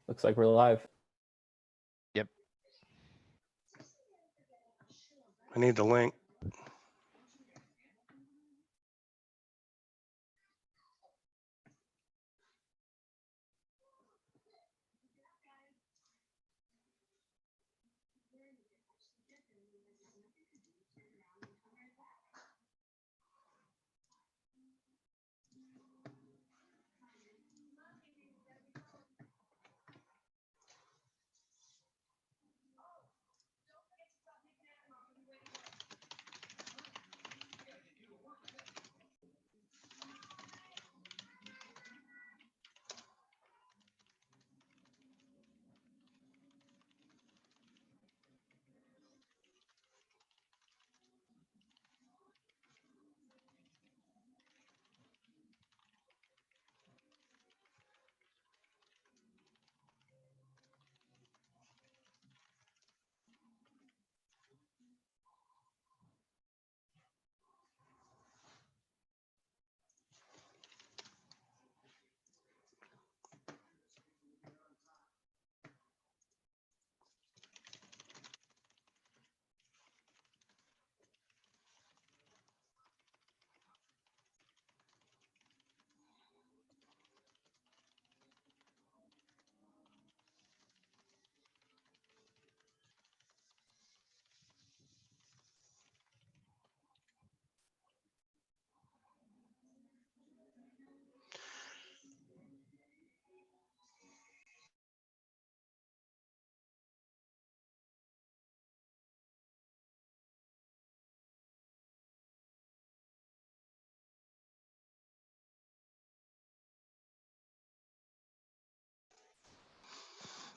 Looks like we're live. Yep. I need the link.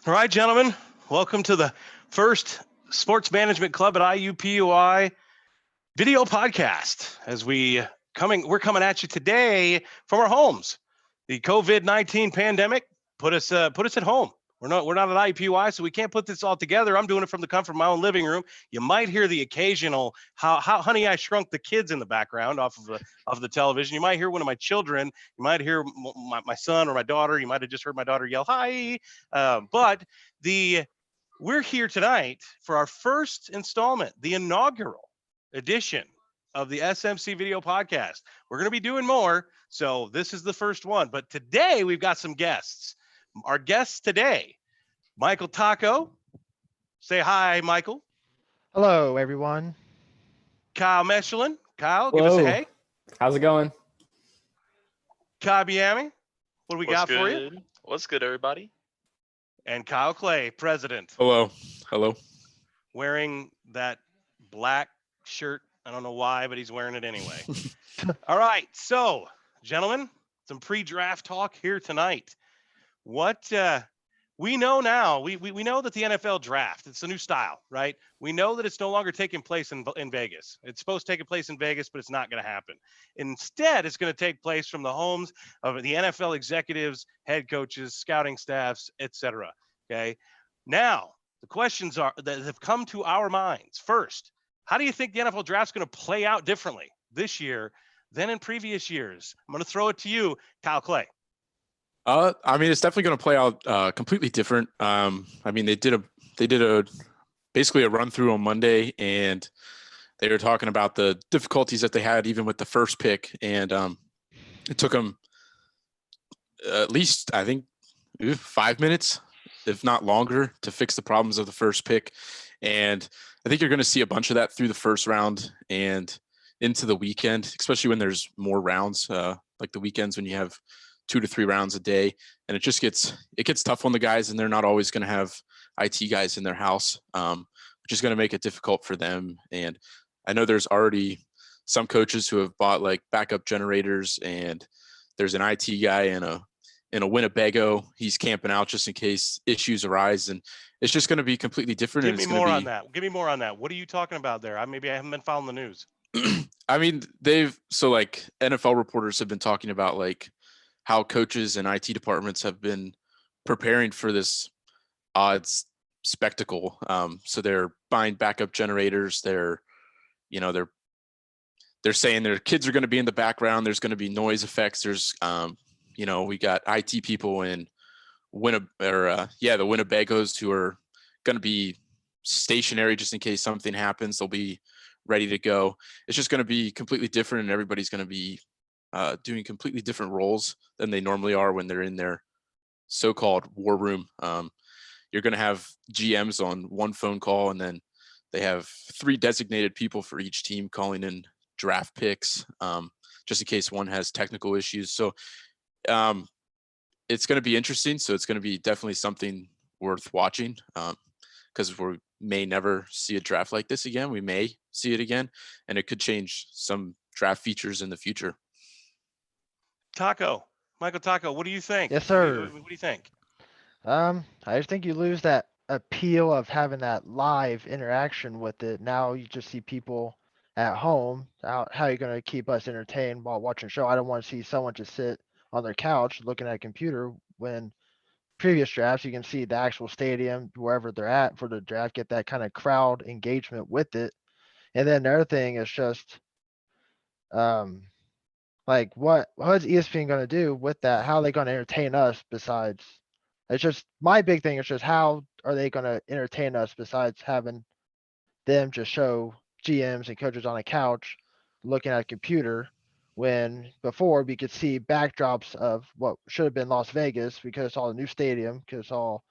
All right, gentlemen, welcome to the first Sports Management Club at IUPUI video podcast. As we're coming at you today from our homes. The COVID-19 pandemic put us at home. We're not at IUPUI, so we can't put this all together. I'm doing it from the comfort of my own living room. You might hear the occasional how Honey I Shrunk the Kids in the background off of the television. You might hear one of my children. You might hear my son or my daughter. You might have just heard my daughter yell hi. But we're here tonight for our first installment, the inaugural edition of the SMC video podcast. We're going to be doing more, so this is the first one. But today we've got some guests. Our guests today, Michael Taco. Say hi, Michael. Hello, everyone. Kyle Mechelin. Kyle, give us a hey. How's it going? Kyle Biami. What do we got for you? What's good, everybody? And Kyle Clay, president. Hello. Wearing that black shirt. I don't know why, but he's wearing it anyway. All right. So, gentlemen, some pre-draft talk here tonight. What we know now, we know that the NFL draft, it's a new style, right? We know that it's no longer taking place in Vegas. It's supposed to take place in Vegas, but it's not going to happen. Instead, it's going to take place from the homes of the NFL executives, head coaches, scouting staffs, etc. Okay. Now, the questions that have come to our minds. First, how do you think the NFL draft is going to play out differently this year than in previous years? I'm going to throw it to you, Kyle Clay. I mean, it's definitely going to play out completely different. I mean, they did a basically a run through on Monday, and they were talking about the difficulties that they had even with the first pick, and it took them at least, I think, 5 minutes, if not longer, to fix the problems of the first pick. And I think you're going to see a bunch of that through the first round and into the weekend, especially when there's more rounds, like the weekends when you have 2 to 3 rounds a day, and it gets tough on the guys, and they're not always going to have IT guys in their house, which is going to make it difficult for them. And I know there's already some coaches who have bought like backup generators, and there's an IT guy in a Winnebago. He's camping out just in case issues arise, and it's just going to be completely different. Give me more on that. Give me more on that. What are you talking about there? Maybe I haven't been following the news. I mean, like NFL reporters have been talking about like how coaches and IT departments have been preparing for this odd spectacle. So they're buying backup generators. They're saying their kids are going to be in the background. There's going to be noise effects. There's, we got IT people in the Winnebagos who are going to be stationary just in case something happens. They'll be ready to go. It's just going to be completely different, and everybody's going to be doing completely different roles than they normally are when they're in their so-called war room. You're going to have GMs on one phone call, and then they have 3 designated people for each team calling in draft picks, just in case one has technical issues. So it's going to be interesting. So it's going to be definitely something worth watching, because we may never see a draft like this again. We may see it again, and it could change some draft features in the future. Michael Taco, what do you think? Yes, sir. What do you think? I just think you lose that appeal of having that live interaction with it. Now you just see people at home. How are you going to keep us entertained while watching a show? I don't want to see someone just sit on their couch looking at a computer when previous drafts you can see the actual stadium wherever they're at for the draft, get that kind of crowd engagement with it. And then the other thing is just like what's ESPN gonna do with that? How are they gonna entertain us besides it's just my big thing is just how are they gonna entertain us besides having them just show GMs and coaches on a couch looking at a computer when before we could see backdrops of what should have been Las Vegas because it's all a new stadium, because it's all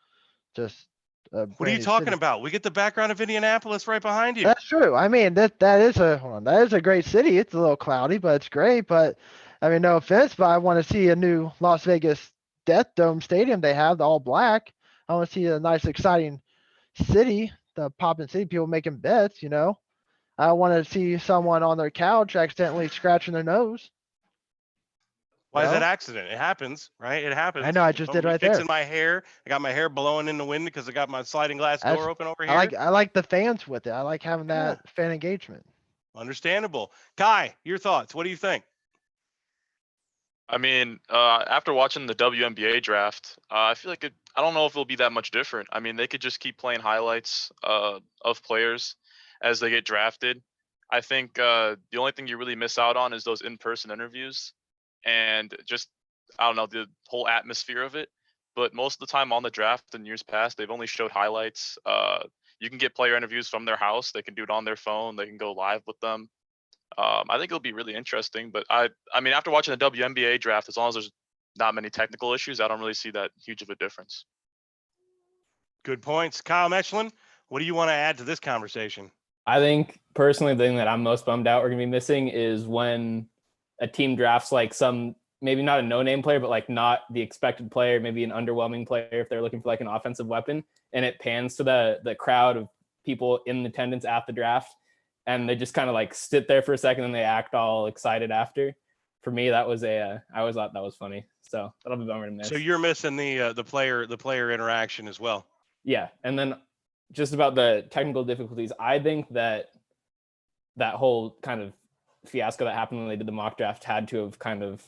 just a What are you brand new talking city. about? We get the background of Indianapolis right behind you. That's true. I mean, that is a hold on, that is a great city. It's a little cloudy, but it's great. But I mean, no offense, but I want to see a new Las Vegas Death Dome stadium they have, the all black. I want to see a nice, exciting city, the popping city, people making bets, you know. I want to see someone on their couch accidentally scratching their nose. Why is that No? accident? It happens, right? It happens. I know, I just did Me right fixing there. my hair. I got my hair blowing in the wind because I got my sliding glass That's door open over I here. like the fans with it. I like having Yeah, that fan engagement. understandable. Kai, your thoughts? What do you think? I mean, after watching the WNBA draft, I feel like I don't know if it'll be that much different. I mean, they could just keep playing highlights of players as they get drafted. I think the only thing you really miss out on is those in-person interviews and just, I don't know, the whole atmosphere of it. But most of the time on the draft in years past, they've only showed highlights. You can get player interviews from their house. They can do it on their phone. They can go live with them. I think it'll be really interesting. But I mean, after watching the WNBA draft, as long as there's not many technical issues, I don't really see that huge of a difference. Good points. Kyle Mechlin, what do you want to add to this conversation? I think personally, the thing that I'm most bummed out we're going to be missing is when a team drafts like some, maybe not a no-name player, but like not the expected player, maybe an underwhelming player if they're looking for like an offensive weapon, and it pans to the crowd of people in attendance at the draft, and they just kind of like sit there for a second and they act all excited after. For me, that was I always thought that was funny. So that'll be a bummer to miss. So you're missing the player interaction as well. Yeah, and then just about the technical difficulties, I think that whole kind of fiasco that happened when they did the mock draft had to have kind of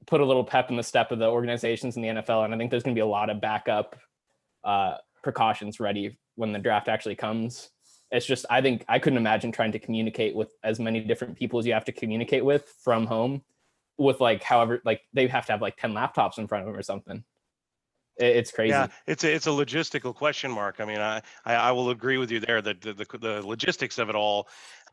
put a little pep in the step of the organizations in the NFL. And I think there's going to be a lot of backup precautions ready when the draft actually comes. It's just, I think I couldn't imagine trying to communicate with as many different people as you have to communicate with from home with like, however, like they have to have like 10 laptops in front of them or something. It's crazy. Yeah, it's a logistical question mark. I mean, I will agree with you there that the logistics of it all.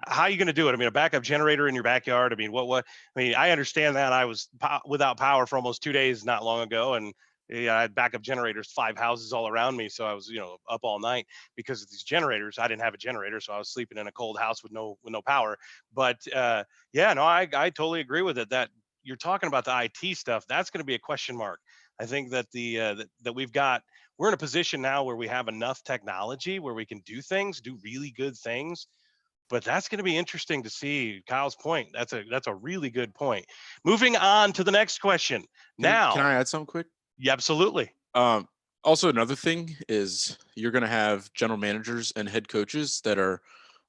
How are you going to do it? I mean, a backup generator in your backyard. I mean, what? I mean, I understand that. I was without power for almost 2 days not long ago, and yeah, I had backup generators 5 houses all around me. So I was up all night because of these generators. I didn't have a generator, so I was sleeping in a cold house with no power. But yeah, no, I totally agree with it. That you're talking about the IT stuff. That's going to be a question mark. I think that that we're in a position now where we have enough technology where we can do really good things, but that's going to be interesting to see. Kyle's point. That's a really good point. Moving on to the next question. Can I add something quick? Yeah, absolutely. Also, another thing is you're going to have general managers and head coaches that are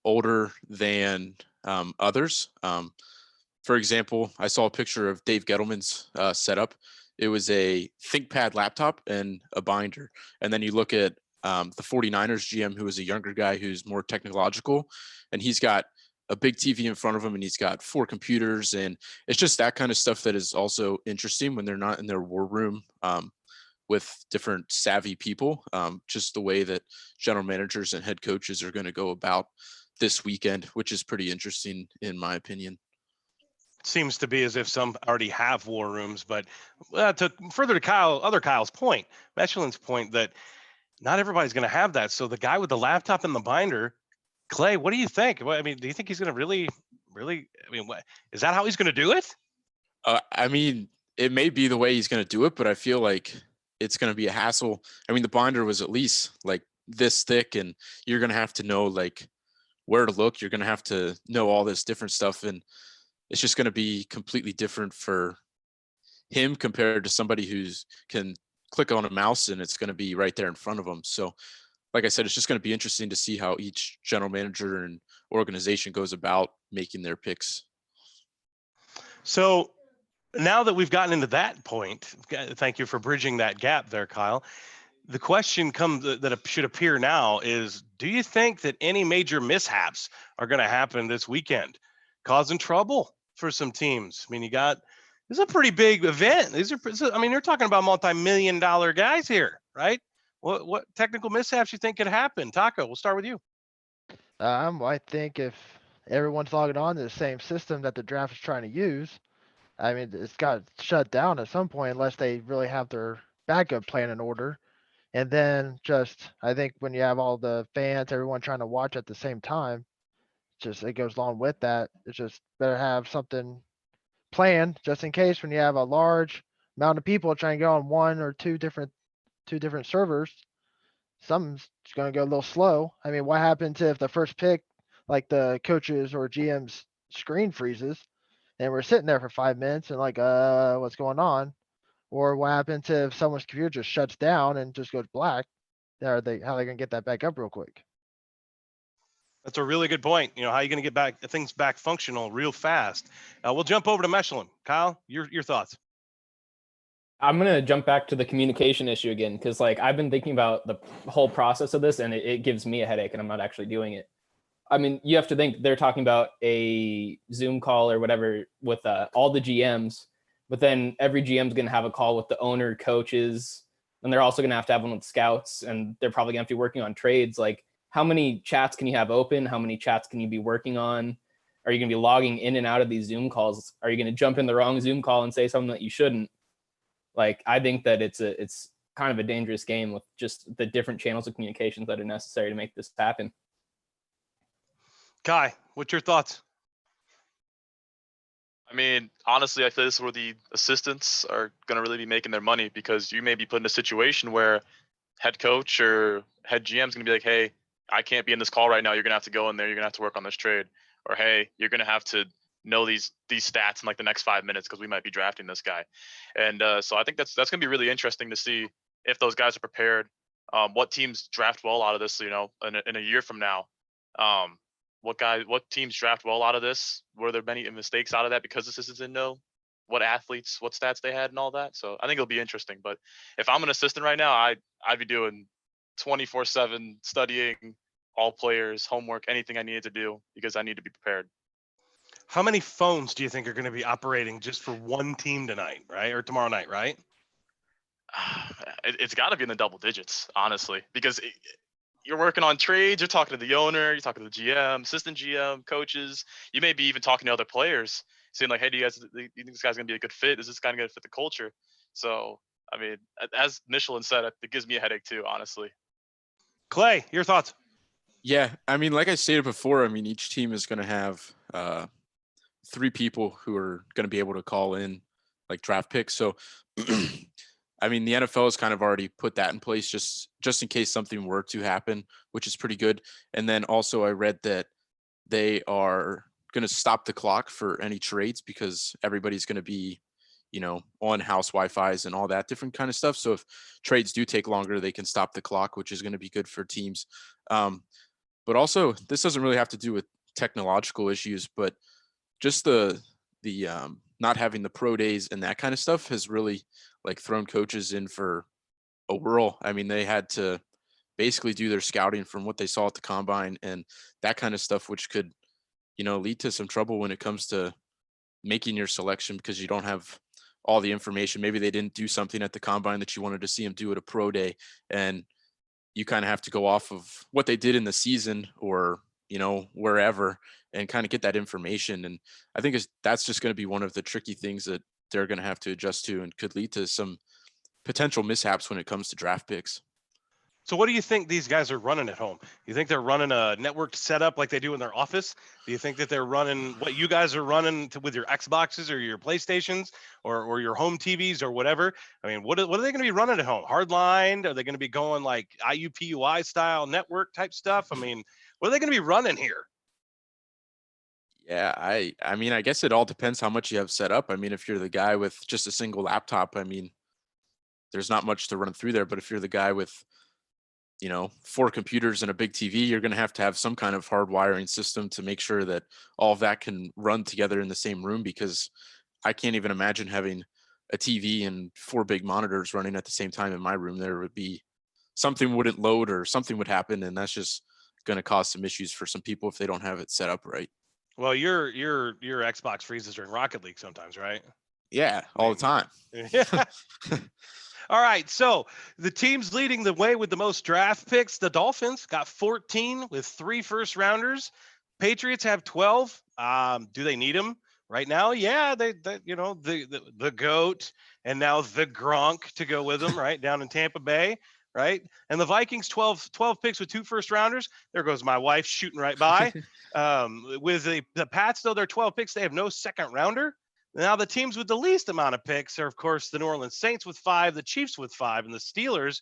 older than others. For example, I saw a picture of Dave Gettleman's setup. It was a ThinkPad laptop and a binder. And then you look at the 49ers GM, who is a younger guy who's more technological, and he's got a big TV in front of him and he's got 4 computers. And it's just that kind of stuff that is also interesting when they're not in their war room with different savvy people. Just the way that general managers and head coaches are going to go about this weekend, which is pretty interesting in my opinion. Seems to be as if some already have war rooms, but to further to Kyle's point, Mechelin's point, that not everybody's going to have that. So the guy with the laptop and the binder, Clay, what do you think? I mean, do you think he's going to really? I mean, what is that? How he's going to do it? I mean, it may be the way he's going to do it, but I feel like it's going to be a hassle. I mean, the binder was at least like this thick, and you're going to have to know like where to look. You're going to have to know all this different stuff, and it's just going to be completely different for him compared to somebody who's can click on a mouse and it's going to be right there in front of them. So, like I said, it's just going to be interesting to see how each general manager and organization goes about making their picks. So now that we've gotten into that point, thank you for bridging that gap there, Kyle. The question comes that should appear now is, do you think that any major mishaps are going to happen this weekend, causing trouble for some teams? I mean, this is a pretty big event. I mean, you're talking about multi-million-dollar guys here, right? What technical mishaps you think could happen? Taco, we'll start with you. I think if everyone's logging on to the same system that the draft is trying to use, I mean, it's got shut down at some point unless they really have their backup plan in order. And then I think when you have all the fans, everyone trying to watch at the same time, it goes along with that. It's just better have something planned just in case when you have a large amount of people trying to go on one or two different servers, something's going to go a little slow. I mean, what happens if the first pick, like the coaches or GM's screen freezes and we're sitting there for 5 minutes and like, what's going on? Or what happens if someone's computer just shuts down and just goes black? How are they going to get that back up real quick? That's a really good point. How are you going to get things back functional real fast? We'll jump over to Mechelin. Kyle, your thoughts. I'm going to jump back to the communication issue again, because like I've been thinking about the whole process of this and it gives me a headache and I'm not actually doing it. I mean, you have to think they're talking about a Zoom call or whatever with all the GMs, but then every GM is going to have a call with the owner, coaches, and they're also going to have one with scouts, and they're probably going to have to be working on trades. Like, how many chats can you have open? How many chats can you be working on? Are you going to be logging in and out of these Zoom calls? Are you going to jump in the wrong Zoom call and say something that you shouldn't? Like, I think that it's kind of a dangerous game with just the different channels of communications that are necessary to make this happen. Kai, what's your thoughts? I mean, honestly, I feel this is where the assistants are going to really be making their money, because you may be put in a situation where head coach or head GM is going to be like, hey, I can't be in this call right now. You're going to have to go in there. You're going to have to work on this trade. Or, hey, you're going to have to know these stats in like the next 5 minutes because we might be drafting this guy. And so I think that's going to be really interesting to see if those guys are prepared. What teams draft well out of this, in a year from now. What teams draft well out of this? Were there many mistakes out of that because the assistants didn't know what athletes, what stats they had and all that? So I think it'll be interesting. But if I'm an assistant right now, I'd be doing 24/7 studying all players, homework, anything I needed to do, because I need to be prepared. How many phones do you think are going to be operating just for one team tonight, right? Or tomorrow night, right? It's got to be in the double digits, honestly, because you're working on trades, you're talking to the owner, you're talking to the GM, assistant GM, coaches. You may be even talking to other players, saying like, hey, do you think this guy's going to be a good fit? Is this guy going to fit the culture? So, I mean, as Michelin said, it gives me a headache too, honestly. Clay, your thoughts? Yeah, I mean, like I stated before, I mean, each team is going to have 3 people who are going to be able to call in like draft picks. So, I mean, the NFL has kind of already put that in place just in case something were to happen, which is pretty good. And then also I read that they are going to stop the clock for any trades because everybody's going to be, on house Wi-Fi's and all that different kind of stuff. So if trades do take longer, they can stop the clock, which is going to be good for teams. But also, this doesn't really have to do with technological issues, but just the not having the pro days and that kind of stuff has really like thrown coaches in for a whirl. I mean, they had to basically do their scouting from what they saw at the combine and that kind of stuff, which could, lead to some trouble when it comes to making your selection because you don't have all the information. Maybe they didn't do something at the combine that you wanted to see them do at a pro day, and you kind of have to go off of what they did in the season or, wherever, and kind of get that information. And I think that's just going to be one of the tricky things that they're going to have to adjust to and could lead to some potential mishaps when it comes to draft picks. So what do you think these guys are running at home? You think they're running a networked setup like they do in their office? Do you think that they're running what you guys are running with your Xboxes or your PlayStations or your home TVs or whatever? I mean, what are they going to be running at home? Hardlined? Are they going to be going like IUPUI style network type stuff? I mean, what are they going to be running here? Yeah, I mean, I guess it all depends how much you have set up. I mean, if you're the guy with just a single laptop, I mean, there's not much to run through there. But if you're the guy with 4 computers and a big TV, you're going to have some kind of hard wiring system to make sure that all of that can run together in the same room, because I can't even imagine having a TV and 4 big monitors running at the same time in my room. There would be something wouldn't load or something would happen, and that's just going to cause some issues for some people if they don't have it set up right. Well, your Xbox freezes during Rocket League sometimes, right? Yeah, all the time. Yeah. All right, so the teams leading the way with the most draft picks, the Dolphins got 14 with 3 first rounders. Patriots have 12. Do they need them right now? Yeah, they the GOAT and now the Gronk to go with them, right, down in Tampa Bay, right? And the Vikings 12 picks with 2 first rounders. There goes my wife shooting right by. With the Pats, though, they're 12 picks. They have no second rounder. Now, the teams with the least amount of picks are, of course, the New Orleans Saints with 5, the Chiefs with 5, and the Steelers.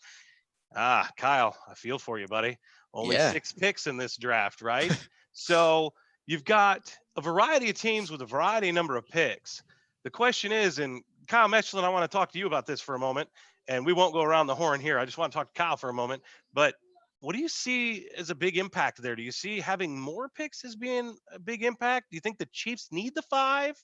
Kyle, I feel for you, buddy. Only 6 picks in this draft, right? So you've got a variety of teams with a variety number of picks. The question is, and Kyle Mechlin, I want to talk to you about this for a moment, and we won't go around the horn here. I just want to talk to Kyle for a moment. But what do you see as a big impact there? Do you see having more picks as being a big impact? Do you think the Chiefs need the 5?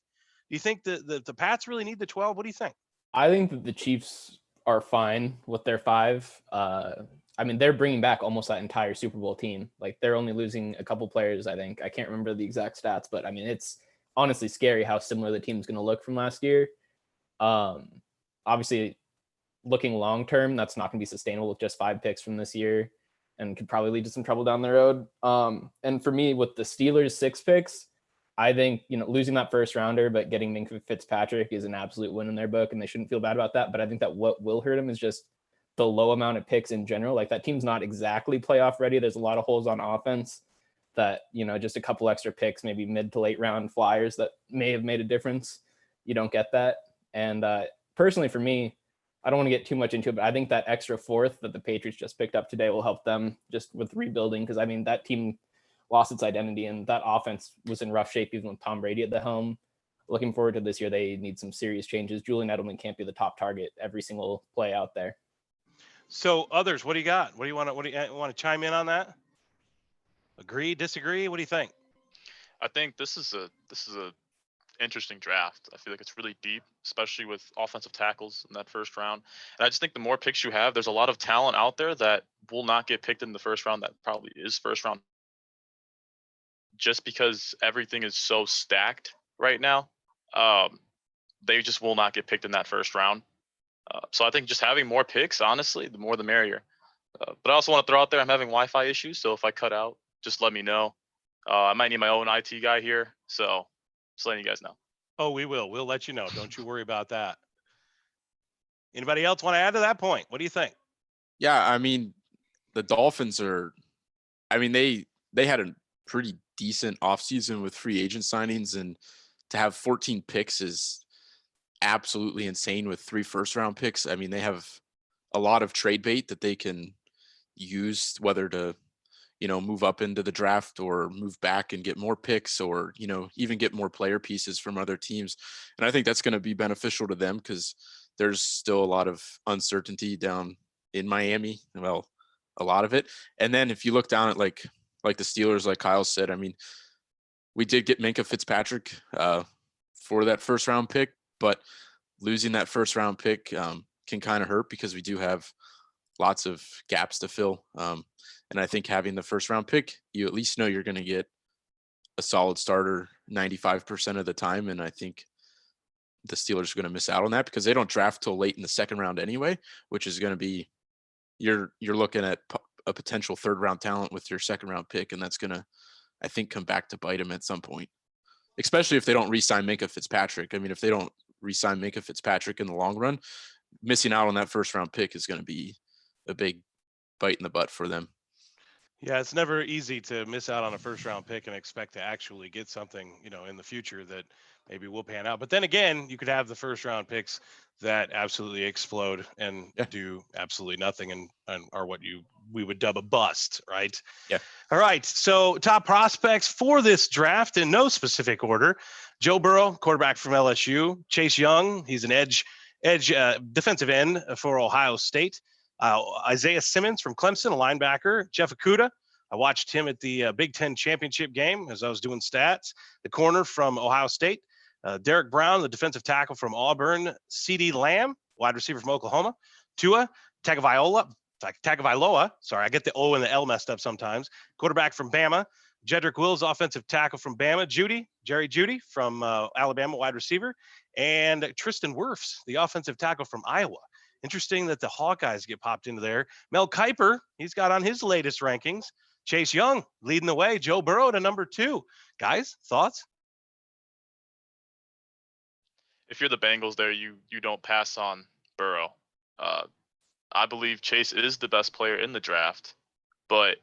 Do you think the Pats really need the 12? What do you think? I think that the Chiefs are fine with their 5. I mean, they're bringing back almost that entire Super Bowl team. Like, they're only losing a couple players, I think. I can't remember the exact stats, but I mean, it's honestly scary how similar the team's going to look from last year. Obviously, looking long term, that's not going to be sustainable with just 5 picks from this year, and could probably lead to some trouble down the road. And for me, with the Steelers' 6 picks, I think, losing that first rounder, but getting Minkah Fitzpatrick is an absolute win in their book, and they shouldn't feel bad about that. But I think that what will hurt them is just the low amount of picks in general. Like, that team's not exactly playoff ready. There's a lot of holes on offense that, just a couple extra picks, maybe mid to late round flyers that may have made a difference. You don't get that. And personally, for me, I don't want to get too much into it, but I think that extra 4th that the Patriots just picked up today will help them just with rebuilding. Because, I mean, that team lost its identity, and that offense was in rough shape even with Tom Brady at the helm. Looking forward to this year, they need some serious changes. Julian Edelman can't be the top target every single play out there. So others, what do you got? What do you want to chime in on that? Agree, disagree? What do you think? I think this is a interesting draft. I feel like it's really deep, especially with offensive tackles in that first round. And I just think the more picks you have, there's a lot of talent out there that will not get picked in the first round that probably is first round, just because everything is so stacked right now. They just will not get picked in that first round. So I think just having more picks, honestly, the more the merrier. But I also want to throw out there, I'm having Wi-Fi issues, so if I cut out, just let me know. I might need my own IT guy here, so just letting you guys know. Oh, we will. We'll let you know. Don't you worry about that. Anybody else want to add to that point? What do you think? Yeah, I mean, the Dolphins they had a pretty decent offseason with free agent signings, and to have 14 picks is absolutely insane with 3 first-round picks. I mean, they have a lot of trade bait that they can use, whether to move up into the draft or move back and get more picks, or even get more player pieces from other teams. And I think that's going to be beneficial to them, because there's still a lot of uncertainty down in Miami. Well, a lot of it. And then if you look down at like the Steelers, like Kyle said, I mean, we did get Minkah Fitzpatrick for that first round pick, but losing that first round pick can kind of hurt, because we do have lots of gaps to fill. And I think having the first round pick, you at least know you're going to get a solid starter 95% of the time. And I think the Steelers are going to miss out on that because they don't draft till late in the second round anyway, which is going to be you're looking at a potential third round talent with your second round pick, and that's going to, I think, come back to bite them at some point, especially if they don't re-sign Minkah Fitzpatrick. I mean, if they don't re-sign Minkah Fitzpatrick in the long run, missing out on that first round pick is going to be a big bite in the butt for them. Yeah, it's never easy to miss out on a first round pick and expect to actually get something, in the future that maybe will pan out. But then again, you could have the first round picks that absolutely explode and do absolutely nothing and are what we would dub a bust, right? Yeah. All right. So top prospects for this draft in no specific order: Joe Burrow, quarterback from LSU; Chase Young, he's an edge defensive end for Ohio State; Isaiah Simmons from Clemson, a linebacker; Jeff Okudah. I watched him at the Big Ten championship game as I was doing stats. The corner from Ohio State; Derek Brown, the defensive tackle from Auburn; CeeDee Lamb, wide receiver from Oklahoma; Tua Tagovailoa. Sorry, I get the O and the L messed up sometimes. Quarterback from Bama; Jedrick Wills, offensive tackle from Bama; Jerry Jeudy from Alabama, wide receiver; and Tristan Wirfs, the offensive tackle from Iowa. Interesting that the Hawkeyes get popped into there. Mel Kiper, he's got on his latest rankings Chase Young leading the way, Joe Burrow to number 2. Guys, thoughts? If you're the Bengals there, you don't pass on Burrow. I believe Chase is the best player in the draft, but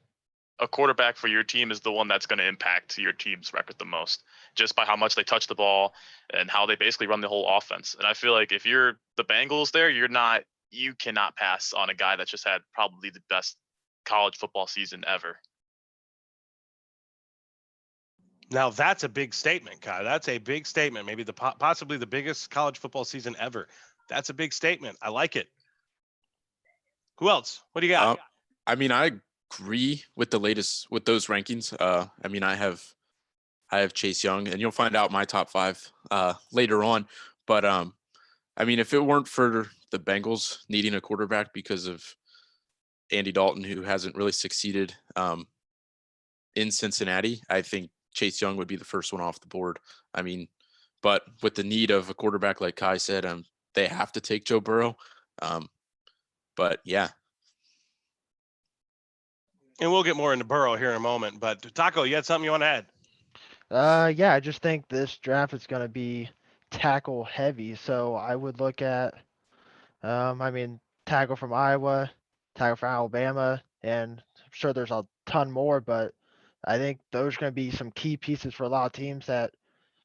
a quarterback for your team is the one that's going to impact your team's record the most, just by how much they touch the ball and how they basically run the whole offense. And I feel like if you're the Bengals there, you cannot pass on a guy that just had probably the best college football season ever. Now that's a big statement, Kyle. That's a big statement. Maybe possibly the biggest college football season ever. That's a big statement. I like it. Who else? What do you got? I mean, I agree with with those rankings. I mean, I have Chase Young, and you'll find out my top 5 later on. But I mean, if it weren't for the Bengals needing a quarterback because of Andy Dalton, who hasn't really succeeded in Cincinnati, I think Chase Young would be the first one off the board. I mean, but with the need of a quarterback, like Kai said, they have to take Joe Burrow. But yeah. And we'll get more into Burrow here in a moment. But Taco, you had something you want to add? Yeah, I just think this draft is going to be tackle heavy. So I would look at, tackle from Iowa, tackle from Alabama, and I'm sure there's a ton more, but I think those are going to be some key pieces for a lot of teams that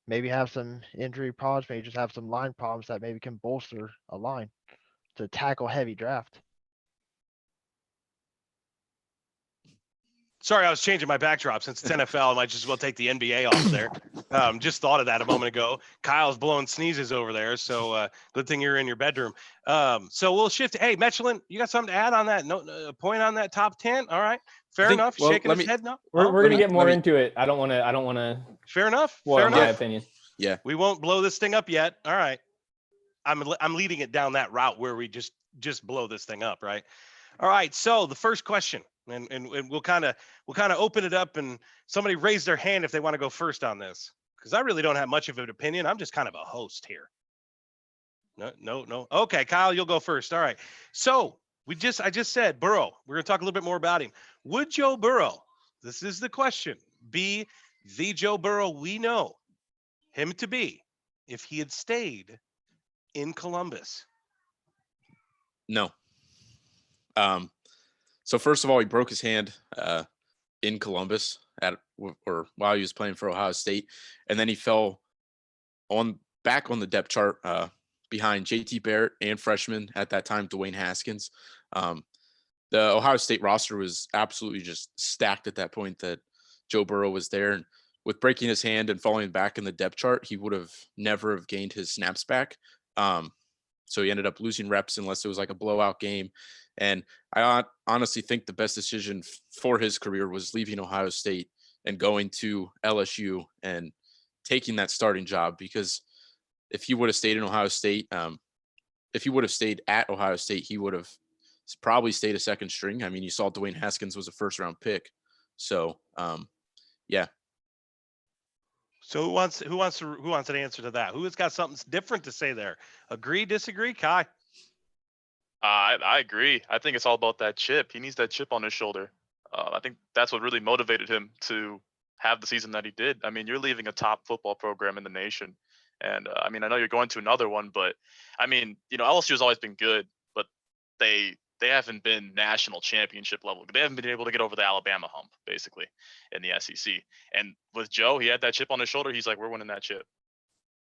maybe have some injury problems, maybe just have some line problems that maybe can bolster a line. It's a tackle heavy draft. Sorry, I was changing my backdrop. Since it's NFL, I might just as well take the NBA off of there. Just thought of that a moment ago. Kyle's blowing sneezes over there, so good thing you're in your bedroom. So we'll shift. Hey, Michelin, you got something to add on that? No, a point on that top 10? All right, fair enough. Well, shaking his head no. We're gonna get more into it. I don't want to. Fair enough. Fair enough. my opinion. Yeah. We won't blow this thing up yet. All right. I'm leading it down that route where we just blow this thing up, right? All right. So the first question, and we'll kind of open it up, and somebody raise their hand if they want to go first on this, because I really don't have much of an opinion. I'm just kind of a host here. No. Okay, Kyle, you'll go first. All right. So I just said Burrow. We're gonna talk a little bit more about him. Would Joe Burrow, this is the question, be the Joe Burrow we know him to be if he had stayed in Columbus? No. So first of all, he broke his hand in Columbus while he was playing for Ohio State, and then he fell back on the depth chart behind JT Barrett and freshman at that time Dwayne Haskins. The Ohio State roster was absolutely just stacked at that point that Joe Burrow was there, and with breaking his hand and falling back in the depth chart, he would have never have gained his snaps back. So he ended up losing reps unless it was like a blowout game. And I honestly think the best decision for his career was leaving Ohio State and going to LSU and taking that starting job, because if he would have stayed in Ohio State, if he would have stayed at Ohio State, he would have probably stayed a second string. I mean, you saw Dwayne Haskins was a first round pick. So, yeah. So who wants an answer to that? Who has got something different to say there? Agree, disagree, Kai? I agree. I think it's all about that chip. He needs that chip on his shoulder. I think that's what really motivated him to have the season that he did. I mean, you're leaving a top football program in the nation, and I mean, I know you're going to another one, but I mean, LSU has always been good, but they haven't been national championship level. They haven't been able to get over the Alabama hump, basically, in the SEC. And with Joe, he had that chip on his shoulder. He's like, we're winning that chip.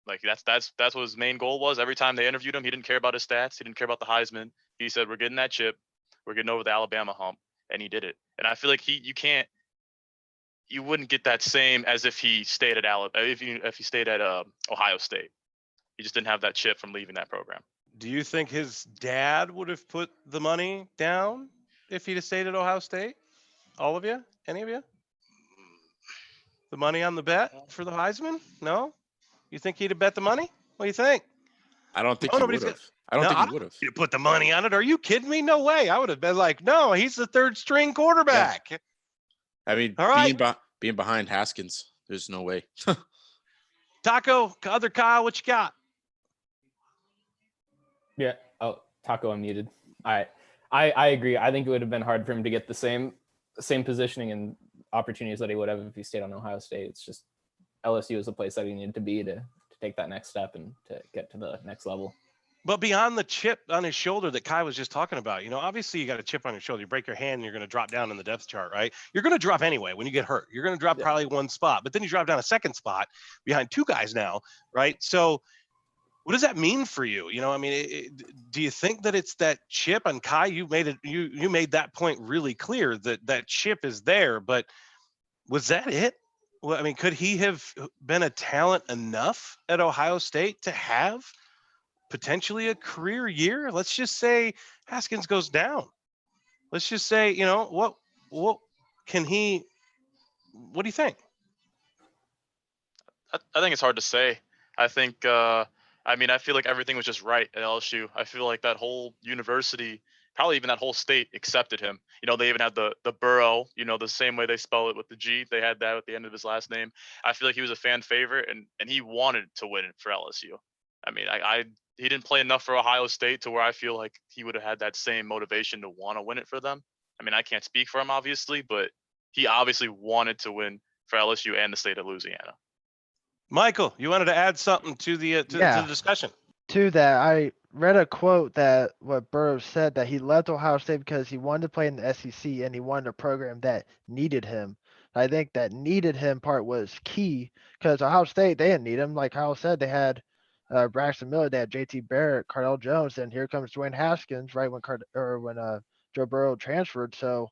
Like that's what his main goal was. Every time they interviewed him, he didn't care about his stats. He didn't care about the Heisman. He said, "We're getting that chip. We're getting over the Alabama hump," and he did it. And I feel like you wouldn't get that same as if he stayed at if he stayed at Ohio State. He just didn't have that chip from leaving that program. Do you think his dad would have put the money down if he'd have stayed at Ohio State? All of you? Any of you? The money on the bet for the Heisman? No? You think he'd have bet the money? What do you think? I don't think No, he would nobody's have. got- I don't No, think I he would have. You'd put the money on it. Are you kidding me? No way. I would have been like, no, he's the third string quarterback. I mean, All right. being behind Haskins, there's no way. Taco, other Kyle, what you got? Yeah. Oh, Taco unmuted. I agree. I think it would have been hard for him to get the same positioning and opportunities that he would have if he stayed on Ohio State. It's just LSU is the place that he needed to be to take that next step and to get to the next level. But beyond the chip on his shoulder that Kai was just talking about, obviously you got a chip on your shoulder. You break your hand and you're going to drop down in the depth chart, right? You're going to drop anyway when you get hurt. You're going to drop probably one spot, but then you drop down a second spot behind two guys now, right? So what does that mean for you? Do you think that it's that chip? And Kai, you made it. You made that point really clear that chip is there. But was that it? Well, I mean, could he have been a talent enough at Ohio State to have potentially a career year? Let's just say Haskins goes down. Let's just say, what can he? What do you think? I think it's hard to say. I think I feel like everything was just right at LSU. I feel like that whole university, probably even that whole state, accepted him. They even had the Burrow, the same way they spell it with the G. They had that at the end of his last name. I feel like he was a fan favorite, and he wanted to win it for LSU. I mean, he didn't play enough for Ohio State to where I feel like he would have had that same motivation to want to win it for them. I mean, I can't speak for him, obviously, but he obviously wanted to win for LSU and the state of Louisiana. Michael, you wanted to add something to the to the discussion. To that, I read a quote that what Burrow said, that he left Ohio State because he wanted to play in the SEC and he wanted a program that needed him. I think that needed him part was key because Ohio State, they didn't need him. Like Kyle said, they had Braxton Miller, they had JT Barrett, Cardell Jones, and here comes Dwayne Haskins, right when Joe Burrow transferred. So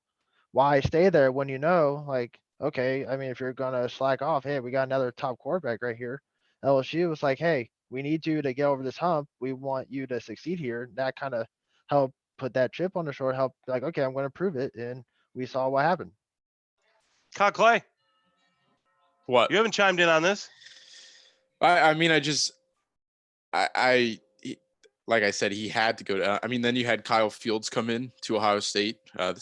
why stay there when like, okay, I mean, if you're gonna slack off, hey, we got another top quarterback right here. LSU was like, hey, we need you to get over this hump. We want you to succeed here. That kind of helped put that chip on the shoulder, help like, okay, I'm going to prove it. And we saw what happened. Kyle Clay, What? you haven't chimed in on this. I mean, like I said, he had to go to. I mean, then you had Kyle Fields come in to Ohio State. And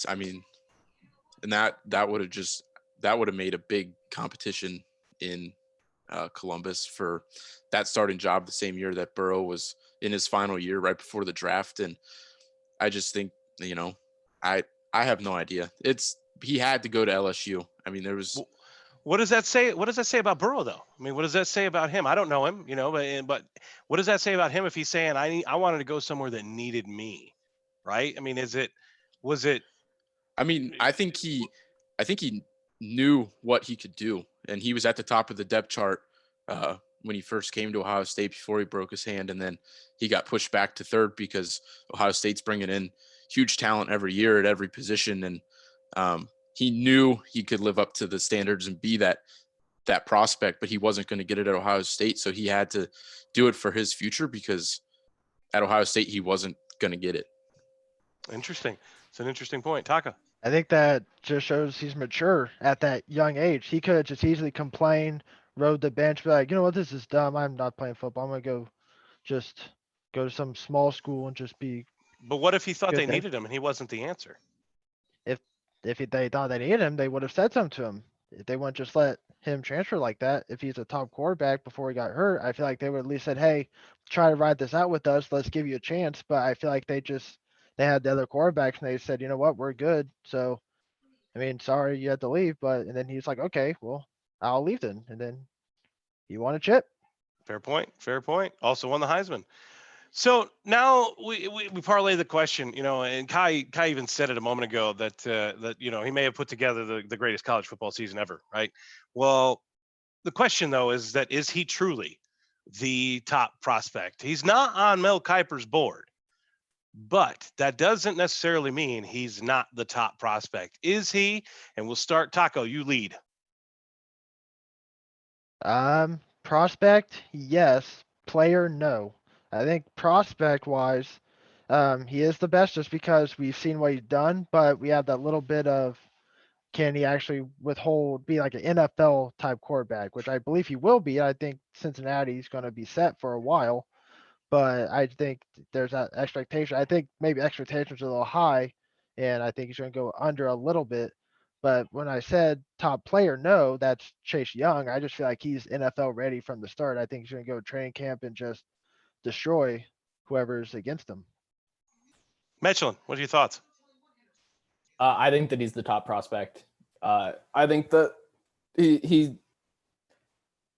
that would have made a big competition in Columbus for that starting job the same year that Burrow was in his final year, right before the draft. And I just think, I have no idea. He had to go to LSU. I mean, there was. What does that say? What does that say about Burrow, though? I mean, what does that say about him? I don't know him, but what does that say about him if he's saying I wanted to go somewhere that needed me, right? I mean, was it? I mean, I think he knew what he could do, and he was at the top of the depth chart when he first came to Ohio State before he broke his hand, and then he got pushed back to third because Ohio State's bringing in huge talent every year at every position, and he knew he could live up to the standards and be that prospect, but he wasn't going to get it at Ohio State, so he had to do it for his future because at Ohio State he wasn't going to get it. Interesting. It's an interesting point. Taka. I think that just shows he's mature at that young age. He could just easily complain, rode the bench, be like, you know what, this is dumb. I'm not playing football. I'm going to go to some small school and just be. But what if he thought they there. needed him and he wasn't the answer? If they thought they needed him, they would have said something to him. if they wouldn't just let him transfer like that, if he's a top quarterback before he got hurt, I feel like they would at least said, "Hey, try to ride this out with us. Let's give you a chance." But I feel like they had the other quarterbacks and they said, "You know what? We're good." So I mean, sorry you had to leave, but and then he's like, "Okay, well, I'll leave then." And then he won a chip. Fair point. Fair point. Also won the Heisman. So now we parlay the question, and Kai even said it a moment ago that he may have put together the greatest college football season ever, right? Well, the question though is he truly the top prospect? He's not on Mel Kiper's board, but that doesn't necessarily mean he's not the top prospect. Is he? And we'll start. Taco, you lead. Prospect, yes. Player, no. I think prospect wise, he is the best just because we've seen what he's done, but we have that little bit of can he actually be like an NFL type quarterback, which I believe he will be. I think Cincinnati's going to be set for a while, but I think there's that expectation. I think maybe expectations are a little high, and I think he's going to go under a little bit. But when I said top player, no, that's Chase Young. I just feel like he's NFL ready from the start. I think he's going to go to training camp and just destroy whoever's against him. Michelin, what are your thoughts? I think that he's the top prospect. I think that he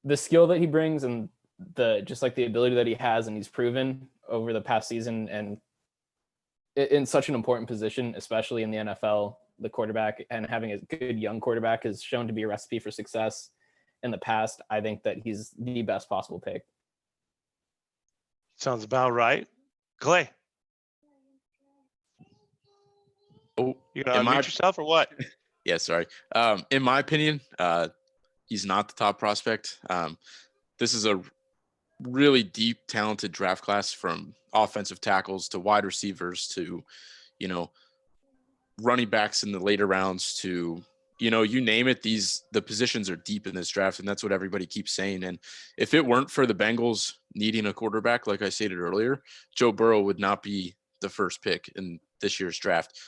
the skill that he brings and the ability that he has and he's proven over the past season and in such an important position, especially in the NFL, the quarterback, and having a good young quarterback has shown to be a recipe for success in the past. I think that he's the best possible pick. Sounds about right. Clay. Oh, You gonna unmute yourself or what? Yeah, sorry. In my opinion, he's not the top prospect. This is a really deep, talented draft class from offensive tackles to wide receivers to, running backs in the later rounds to, you name it. The positions are deep in this draft, and that's what everybody keeps saying. And if it weren't for the Bengals needing a quarterback, like I stated earlier, Joe Burrow would not be the first pick in this year's draft.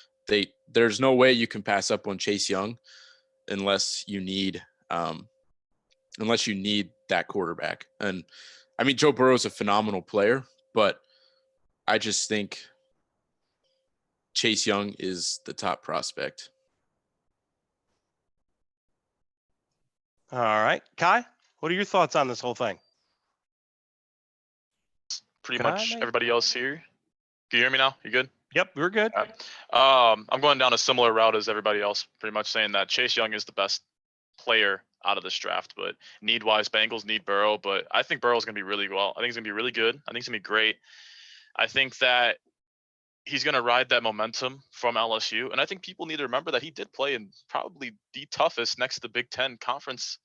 There's no way you can pass up on Chase Young unless you need that quarterback. And I mean, Joe Burrow is a phenomenal player, but I just think Chase Young is the top prospect. All right. Kai, what are your thoughts on this whole thing? Pretty much everybody else here. Can you hear me now? You good? Yep, we're good. I'm going down a similar route as everybody else, pretty much saying that Chase Young is the best player out of this draft, but need-wise, Bengals need Burrow, but I think Burrow's going to be really well. I think he's going to be really good. I think he's going to be great. I think that he's going to ride that momentum from LSU, and I think people need to remember that he did play in probably the toughest next to the Big Ten conference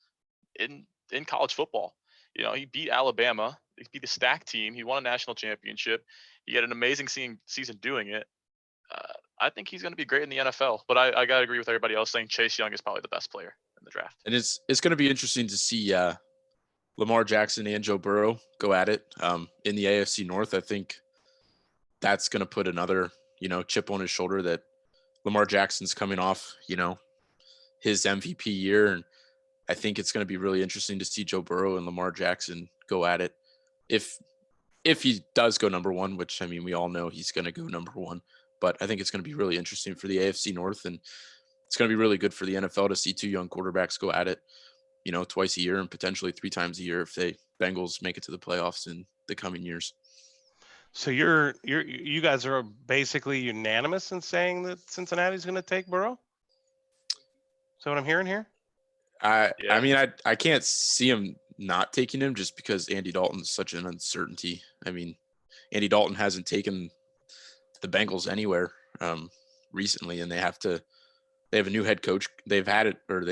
in college football. He beat Alabama. He beat a stacked team. He won a national championship. He had an amazing season doing it. I think he's going to be great in the NFL, but I got to agree with everybody else saying Chase Young is probably the best player in the draft. And it's going to be interesting to see Lamar Jackson and Joe Burrow go at it in the AFC North. I think that's going to put another, chip on his shoulder that Lamar Jackson's coming off, his MVP year. And I think it's going to be really interesting to see Joe Burrow and Lamar Jackson go at it. If he does go number one, which, I mean, we all know he's going to go number one, but I think it's going to be really interesting for the AFC North, and it's going to be really good for the NFL to see two young quarterbacks go at it, twice a year and potentially 3 times a year if the Bengals make it to the playoffs in the coming years. So you guys are basically unanimous in saying that Cincinnati's going to take Burrow? Is that what I'm hearing here? I mean, I can't see him not taking him just because Andy Dalton's such an uncertainty. I mean, Andy Dalton hasn't taken the Bengals anywhere recently, and they have a new head coach. They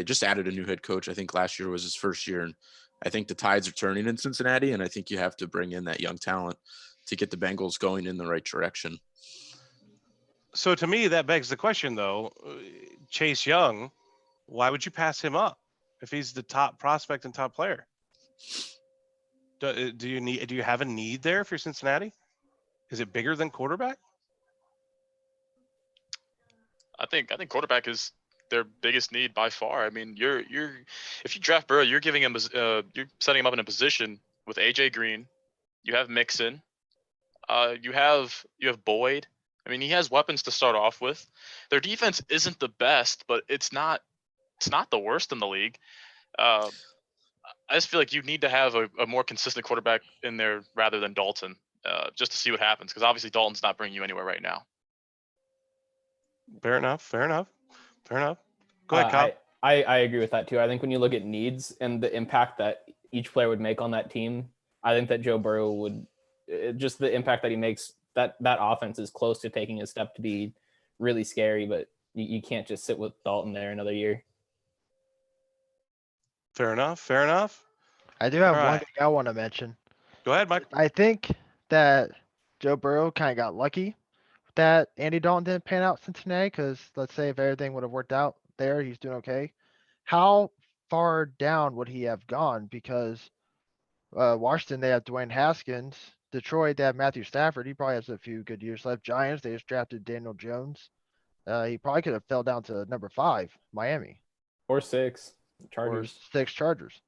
just added a new head coach. I think last year was his first year, and I think the tides are turning in Cincinnati, and I think you have to bring in that young talent to get the Bengals going in the right direction. So to me, that begs the question, though, Chase Young, why would you pass him up if he's the top prospect and top player? Do you have a need there if you're Cincinnati? Is it bigger than quarterback? I think quarterback is their biggest need by far. I mean, if you draft Burrow, you're giving him you're setting him up in a position with AJ Green. You have Mixon. You have Boyd. I mean, he has weapons to start off with. Their defense isn't the best, but it's not the worst in the league. I just feel like you need to have a more consistent quarterback in there rather than Dalton, just to see what happens. Because obviously Dalton's not bringing you anywhere right now. Fair enough. Go ahead, Kyle. I agree with that too. I think when you look at needs and the impact that each player would make on that team, I think that Joe Burrow would just the impact that he makes, that offense is close to taking a step to be really scary, but you can't just sit with Dalton there another year. Fair enough. I do have All one right. thing I want to mention. Go ahead, Mike. I think that Joe Burrow kind of got lucky that Andy Dalton didn't pan out Cincinnati, because let's say if everything would have worked out there, he's doing okay. How far down would he have gone? Because Washington, they have Dwayne Haskins. Detroit, they have Matthew Stafford. He probably has a few good years left. Giants, they just drafted Daniel Jones. He probably could have fell down to number 5, Miami, Or 6, or Chargers. 6 Chargers.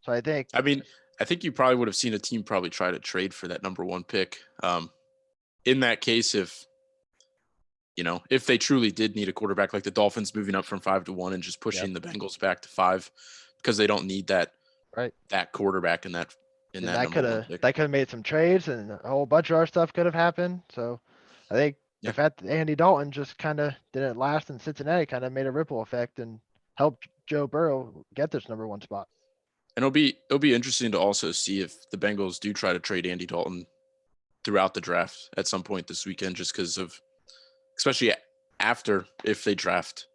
So I think, I mean, I think you probably would have seen a team probably try to trade for that number 1 pick. In that case, if they truly did need a quarterback, like the Dolphins moving up from 5 to 1 and just pushing the Bengals back to 5 because they don't need that quarterback in that that could have made some trades, and a whole bunch of other stuff could have happened. So I think the fact that Andy Dalton just kind of didn't last in Cincinnati kind of made a ripple effect and helped Joe Burrow get this number 1 spot. And it'll be interesting to also see if the Bengals do try to trade Andy Dalton throughout the draft at some point this weekend, just because of, especially after, if they draft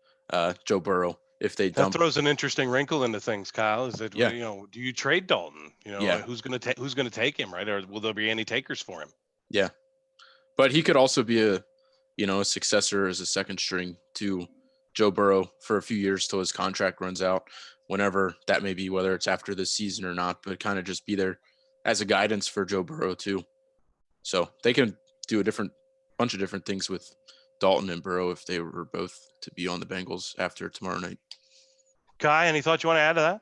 Joe Burrow, if they that throws an interesting wrinkle into things, Kyle. Is that do you trade Dalton? Who's going to take him, right? Or will there be any takers for him? Yeah, but he could also be a successor as a second string to Joe Burrow for a few years till his contract runs out, whenever that may be, whether it's after this season or not. But kind of just be there as a guidance for Joe Burrow too. So they can do a bunch of different things with Dalton and Burrow if they were both to be on the Bengals after tomorrow night. Kai, any thoughts you want to add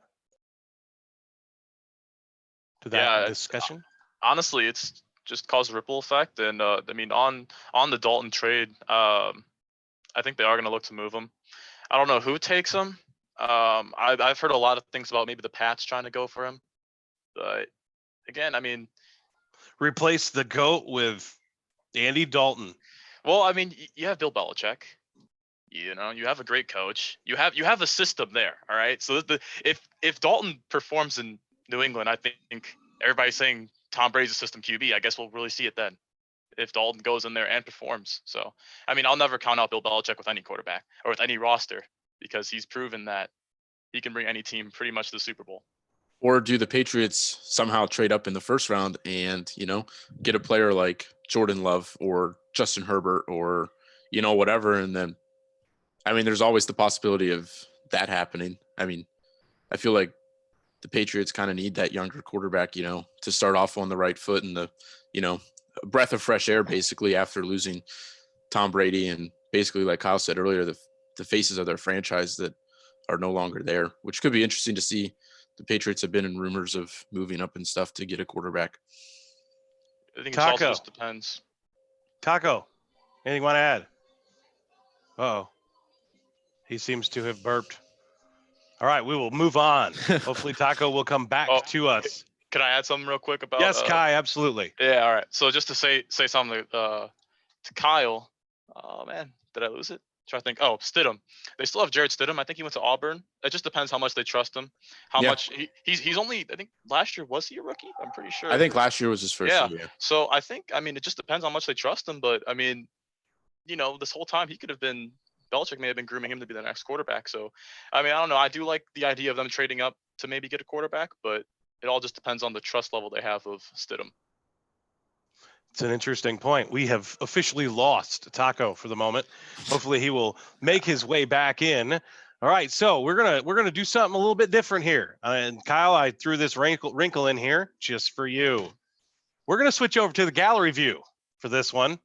to that discussion? Honestly, it's just caused a ripple effect, and I mean, on the Dalton trade, I think they are going to look to move him. I don't know who takes him. I've heard a lot of things about maybe the Pats trying to go for him, but again, I mean, replace the GOAT with Andy Dalton. Well, I mean, you have Bill Belichick. You have a great coach. You have a system there. All right. So if Dalton performs in New England, I think everybody's saying Tom Brady's a system QB. I guess we'll really see it then, if Dalton goes in there and performs. So, I mean, I'll never count out Bill Belichick with any quarterback or with any roster, because he's proven that he can bring any team pretty much to the Super Bowl. Or do the Patriots somehow trade up in the first round and, get a player like Jordan Love or Justin Herbert or, whatever. And then, I mean, there's always the possibility of that happening. I mean, I feel like the Patriots kind of need that younger quarterback, to start off on the right foot and a breath of fresh air, basically, after losing Tom Brady and basically, like Kyle said earlier, the faces of their franchise that are no longer there, which could be interesting to see. The Patriots have been in rumors of moving up and stuff to get a quarterback. I think it also just depends. Taco, anything you want to add? Uh-oh. He seems to have burped. All right, we will move on. Hopefully Taco will come back to us. Can I add something real quick about? Yes, Kai, absolutely. Yeah, all right. So just to say something to Kyle. Oh man, did I lose it? Trying to think. Oh, Stidham. They still have Jared Stidham. I think he went to Auburn. It just depends how much they trust him. How much he's only. I think last year, was he a rookie? I'm pretty sure. I think last year was his first year. Yeah. So I think, I mean, it just depends how much they trust him. But I mean, this whole time he could have been. Belichick may have been grooming him to be the next quarterback. So, I mean, I don't know. I do like the idea of them trading up to maybe get a quarterback, but it all just depends on the trust level they have of Stidham. It's an interesting point. We have officially lost Taco for the moment. Hopefully he will make his way back in. All right, so we're gonna do something a little bit different here. And Kyle, I threw this wrinkle in here just for you. We're gonna switch over to the gallery view for this one.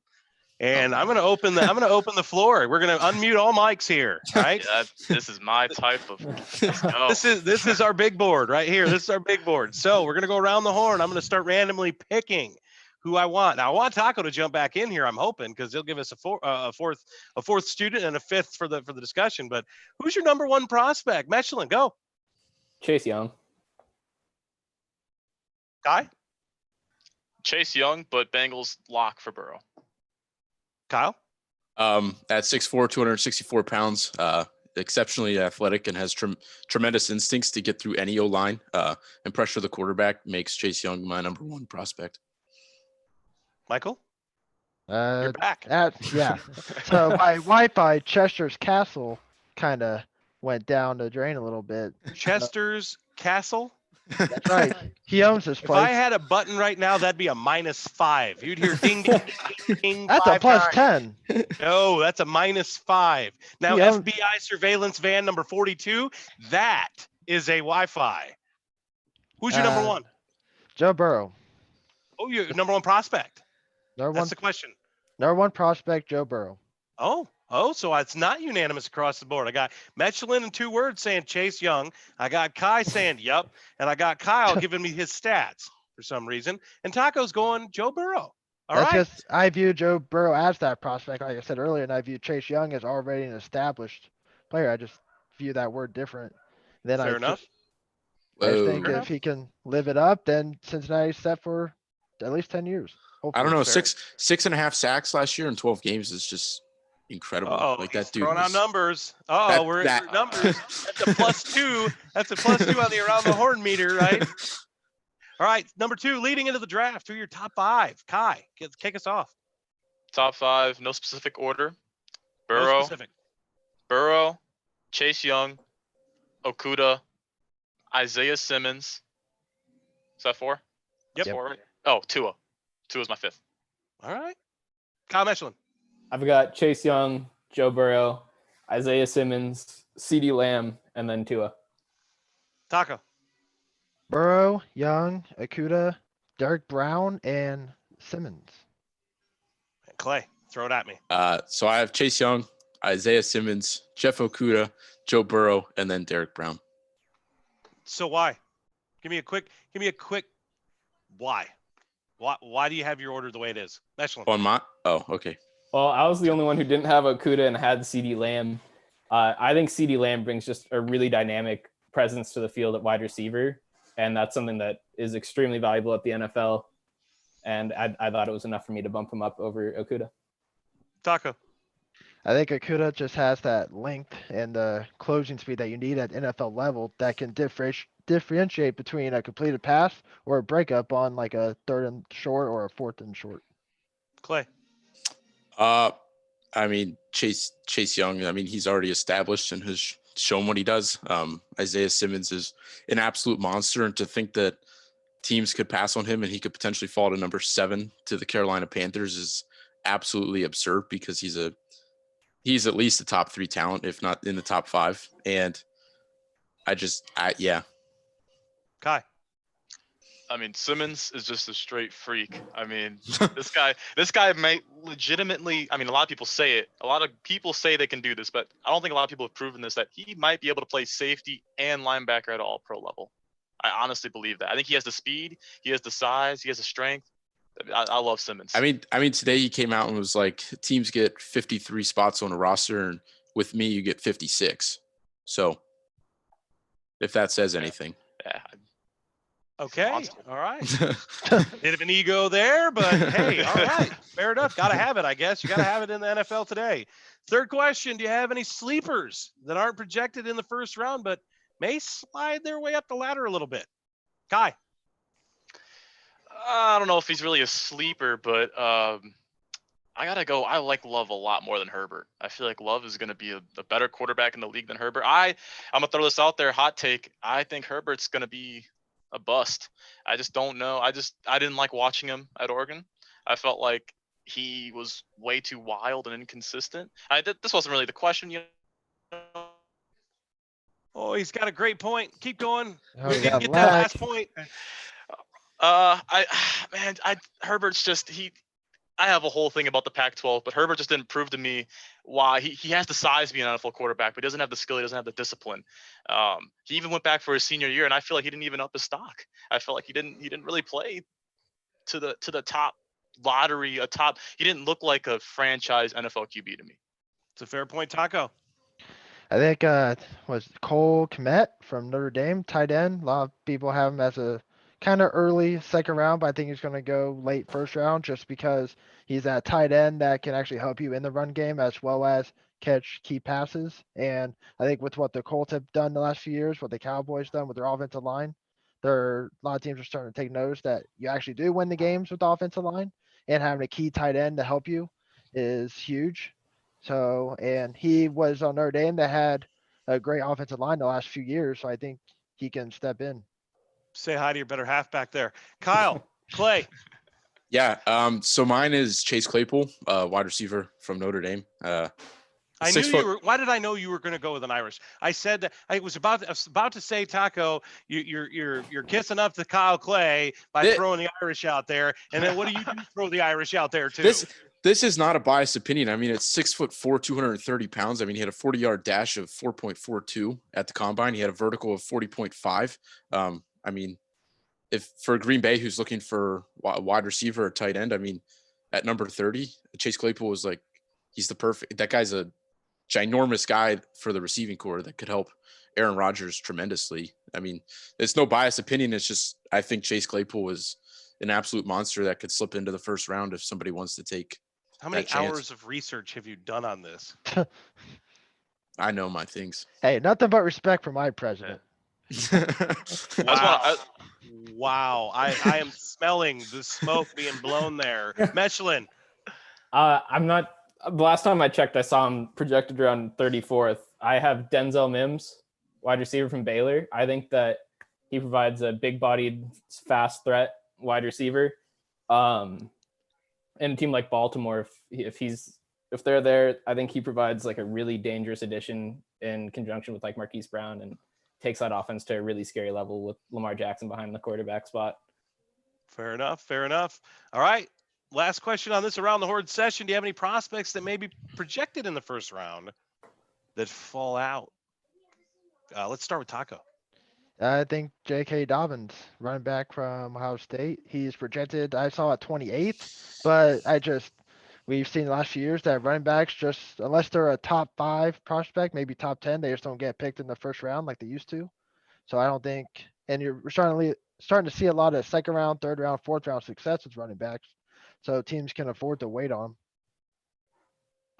And I'm gonna open the floor. We're gonna unmute all mics here. All right. Yeah, this is my type of. Let's go. This is our big board right here. This is our big board. So we're gonna go around the horn. I'm gonna start randomly picking who I want. Now I want Taco to jump back in here. I'm hoping because he'll give us a fourth student and a fifth for the discussion. But who's your number one prospect? Michelin, go. Chase Young. Kai, Chase Young, but Bengals lock for Burrow. Kyle, At 6'4", 264 pounds, exceptionally athletic and has tremendous instincts to get through any O-line and pressure the quarterback, makes Chase Young my number one prospect. Michael, you're back. Yeah. So my Wi-Fi Chester's Castle kind of went down the drain a little bit. Chester's Castle. That's right. He owns this If place. I had a button right now, that'd be a -5. You'd hear ding, ding, ding, ding. That's a 5 plus times. 10. No, that's a -5. Now, He owns- FBI surveillance van number 42, that is a Wi-Fi. Who's your number one? Joe Burrow. Oh, your number one prospect. Number That's one, the question. number one prospect, Joe Burrow. Oh, so it's not unanimous across the board. I got Michelin in 2 words saying Chase Young. I got Kai saying yup, and I got Kyle giving me his stats for some reason. And Taco's going Joe Burrow. All That's right. just, I view Joe Burrow as that prospect, like I said earlier, and I view Chase Young as already an established player. I just view that word different. Then Fair I enough. I just think Fair if enough. he can live it up, then Cincinnati's set for at least 10 years. I don't know, Fair. 6.5 sacks last year in 12 games is just incredible. Oh, like he's that dude. throwing out was- numbers. That- We're that- at numbers. That's a +2. That's a +2 on the around the horn meter, right? All right, number 2, leading into the draft. Who are your top 5? Kai, kick us off. Top 5, no specific order. No Burrow, specific. Chase Young, Okuda, Isaiah Simmons. Is that 4? Yep. 4, right? Oh, Tua. Tua's my 5th. All right. Kyle Michelin. I've got Chase Young, Joe Burrow, Isaiah Simmons, CeeDee Lamb, and then Tua. Taco. Burrow, Young, Akuda, Derek Brown, and Simmons. Clay, throw it at me. So I have Chase Young, Isaiah Simmons, Jeff Okuda, Joe Burrow, and then Derek Brown. So why? Give me a quick why? Why do you have your order the way it is? Michelin. Okay. Well, I was the only one who didn't have Okuda and had CeeDee Lamb. I think CeeDee Lamb brings just a really dynamic presence to the field at wide receiver, and that's something that is extremely valuable at the NFL. And I thought it was enough for me to bump him up over Okuda. Taco. I think Akuda just has that length and the closing speed that you need at NFL level that can differentiate between a completed pass or a breakup on like a 3rd and short or a 4th and short. Clay. I mean, Chase Young, I mean, he's already established and has shown what he does. Isaiah Simmons is an absolute monster, and to think that teams could pass on him and he could potentially fall to number 7 to the Carolina Panthers is absolutely absurd, because he's at least a top 3 talent, if not in the top 5. And yeah. Kai. I mean, Simmons is just a straight freak. I mean, this guy may legitimately, I mean, a lot of people say it. A lot of people say they can do this, but I don't think a lot of people have proven this, that he might be able to play safety and linebacker at all pro level. I honestly believe that. I think he has the speed, he has the size, he has the strength. I love Simmons. I mean, today he came out and was like, teams get 53 spots on a roster, and with me, you get 56. So if that says anything. Yeah. Okay. Monster. All right. Bit of an ego there, but hey, all right. Fair enough. Got to have it, I guess. You got to have it in the NFL today. Third question. Do you have any sleepers that aren't projected in the first round, but may slide their way up the ladder a little bit? Kai. I don't know if he's really a sleeper, but I gotta go. I like Love a lot more than Herbert. I feel like Love is gonna be a better quarterback in the league than Herbert. I'm gonna throw this out there, hot take. I think Herbert's gonna be a bust. I just don't know. I didn't like watching him at Oregon. I felt like he was way too wild and inconsistent. This wasn't really the question, you know. Oh, he's got a great point. Keep going. Oh, We we didn't got get that lag. last point. Herbert's just I have a whole thing about the Pac-12, but Herbert just didn't prove to me why he has the size to be an NFL quarterback, but he doesn't have the skill. He doesn't have the discipline. He even went back for his senior year, and I feel like he didn't even up his stock. I felt like he didn't really play to the top lottery, he didn't look like a franchise NFL QB to me. It's a fair point, Taco. I think was Cole Kmet from Notre Dame, tight end. A lot of people have him as a kind of early second round, but I think he's going to go late first round just because he's that tight end that can actually help you in the run game as well as catch key passes. And I think with what the Colts have done the last few years, what the Cowboys done with their offensive line, a lot of teams are starting to take notice that you actually do win the games with the offensive line, and having a key tight end to help you is huge. So, and he was on Notre Dame that had a great offensive line the last few years. So I think he can step in. Say hi to your better half back there. Kyle, Clay. Yeah. So mine is Chase Claypool, wide receiver from Notre Dame. I knew you were. Why did I know you were going to go with an Irish? I said that I was about to say, Taco, you're kissing up to Kyle Clay by throwing the Irish out there, and then what do you do? Throw the Irish out there too. This is not a biased opinion. I mean, it's 6'4", 230 pounds. I mean, he had a 40-yard dash of 4.42 at the combine. He had a vertical of 40.5. I mean, if for Green Bay, who's looking for a wide receiver or tight end, I mean, at number 30, Chase Claypool was like, he's the perfect. That guy's a ginormous guy for the receiving core that could help Aaron Rodgers tremendously. I mean, it's no biased opinion. It's just I think Chase Claypool was an absolute monster that could slip into the first round if somebody wants to take. How many hours of research have you done on this? I know my things. Hey, nothing but respect for my president. Wow. I am smelling the smoke being blown there. Mechlin. I'm not. The last time I checked, I saw him projected around 34th. I have Denzel Mims, wide receiver from Baylor. I think that he provides a big-bodied, fast threat wide receiver. And a team like Baltimore, if they're there, I think he provides like a really dangerous addition in conjunction with like Marquise Brown and takes that offense to a really scary level with Lamar Jackson behind the quarterback spot. Fair enough. All right. Last question on this Around the Horde session. Do you have any prospects that may be projected in the first round that fall out? Let's start with Taco. I think J.K. Dobbins, running back from Ohio State. He's projected, I saw at 28th, but we've seen the last few years that running backs just, unless they're a top 5 prospect, maybe top 10, they just don't get picked in the first round like they used to. So I don't think, and you're starting to see a lot of second round, third round, fourth round success with running backs. So teams can afford to wait on.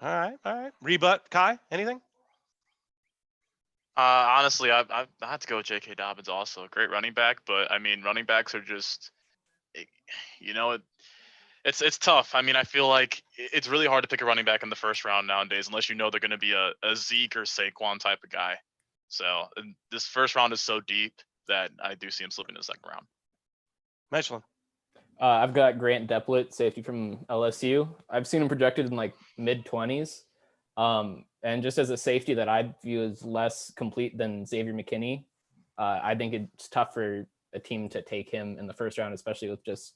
All right. Rebut, Kai, anything? Honestly, I had to go with J.K. Dobbins also. Great running back, but I mean, running backs are just, it's tough. I mean, I feel like it's really hard to pick a running back in the first round nowadays unless you know they're going to be a Zeke or Saquon type of guy. So this first round is so deep that I do see him slipping to the second round. Mechlin. I've got Grant Deplet, safety from LSU. I've seen him projected in like mid-20s. And just as a safety that I view as less complete than Xavier McKinney, I think it's tough for a team to take him in the first round, especially with just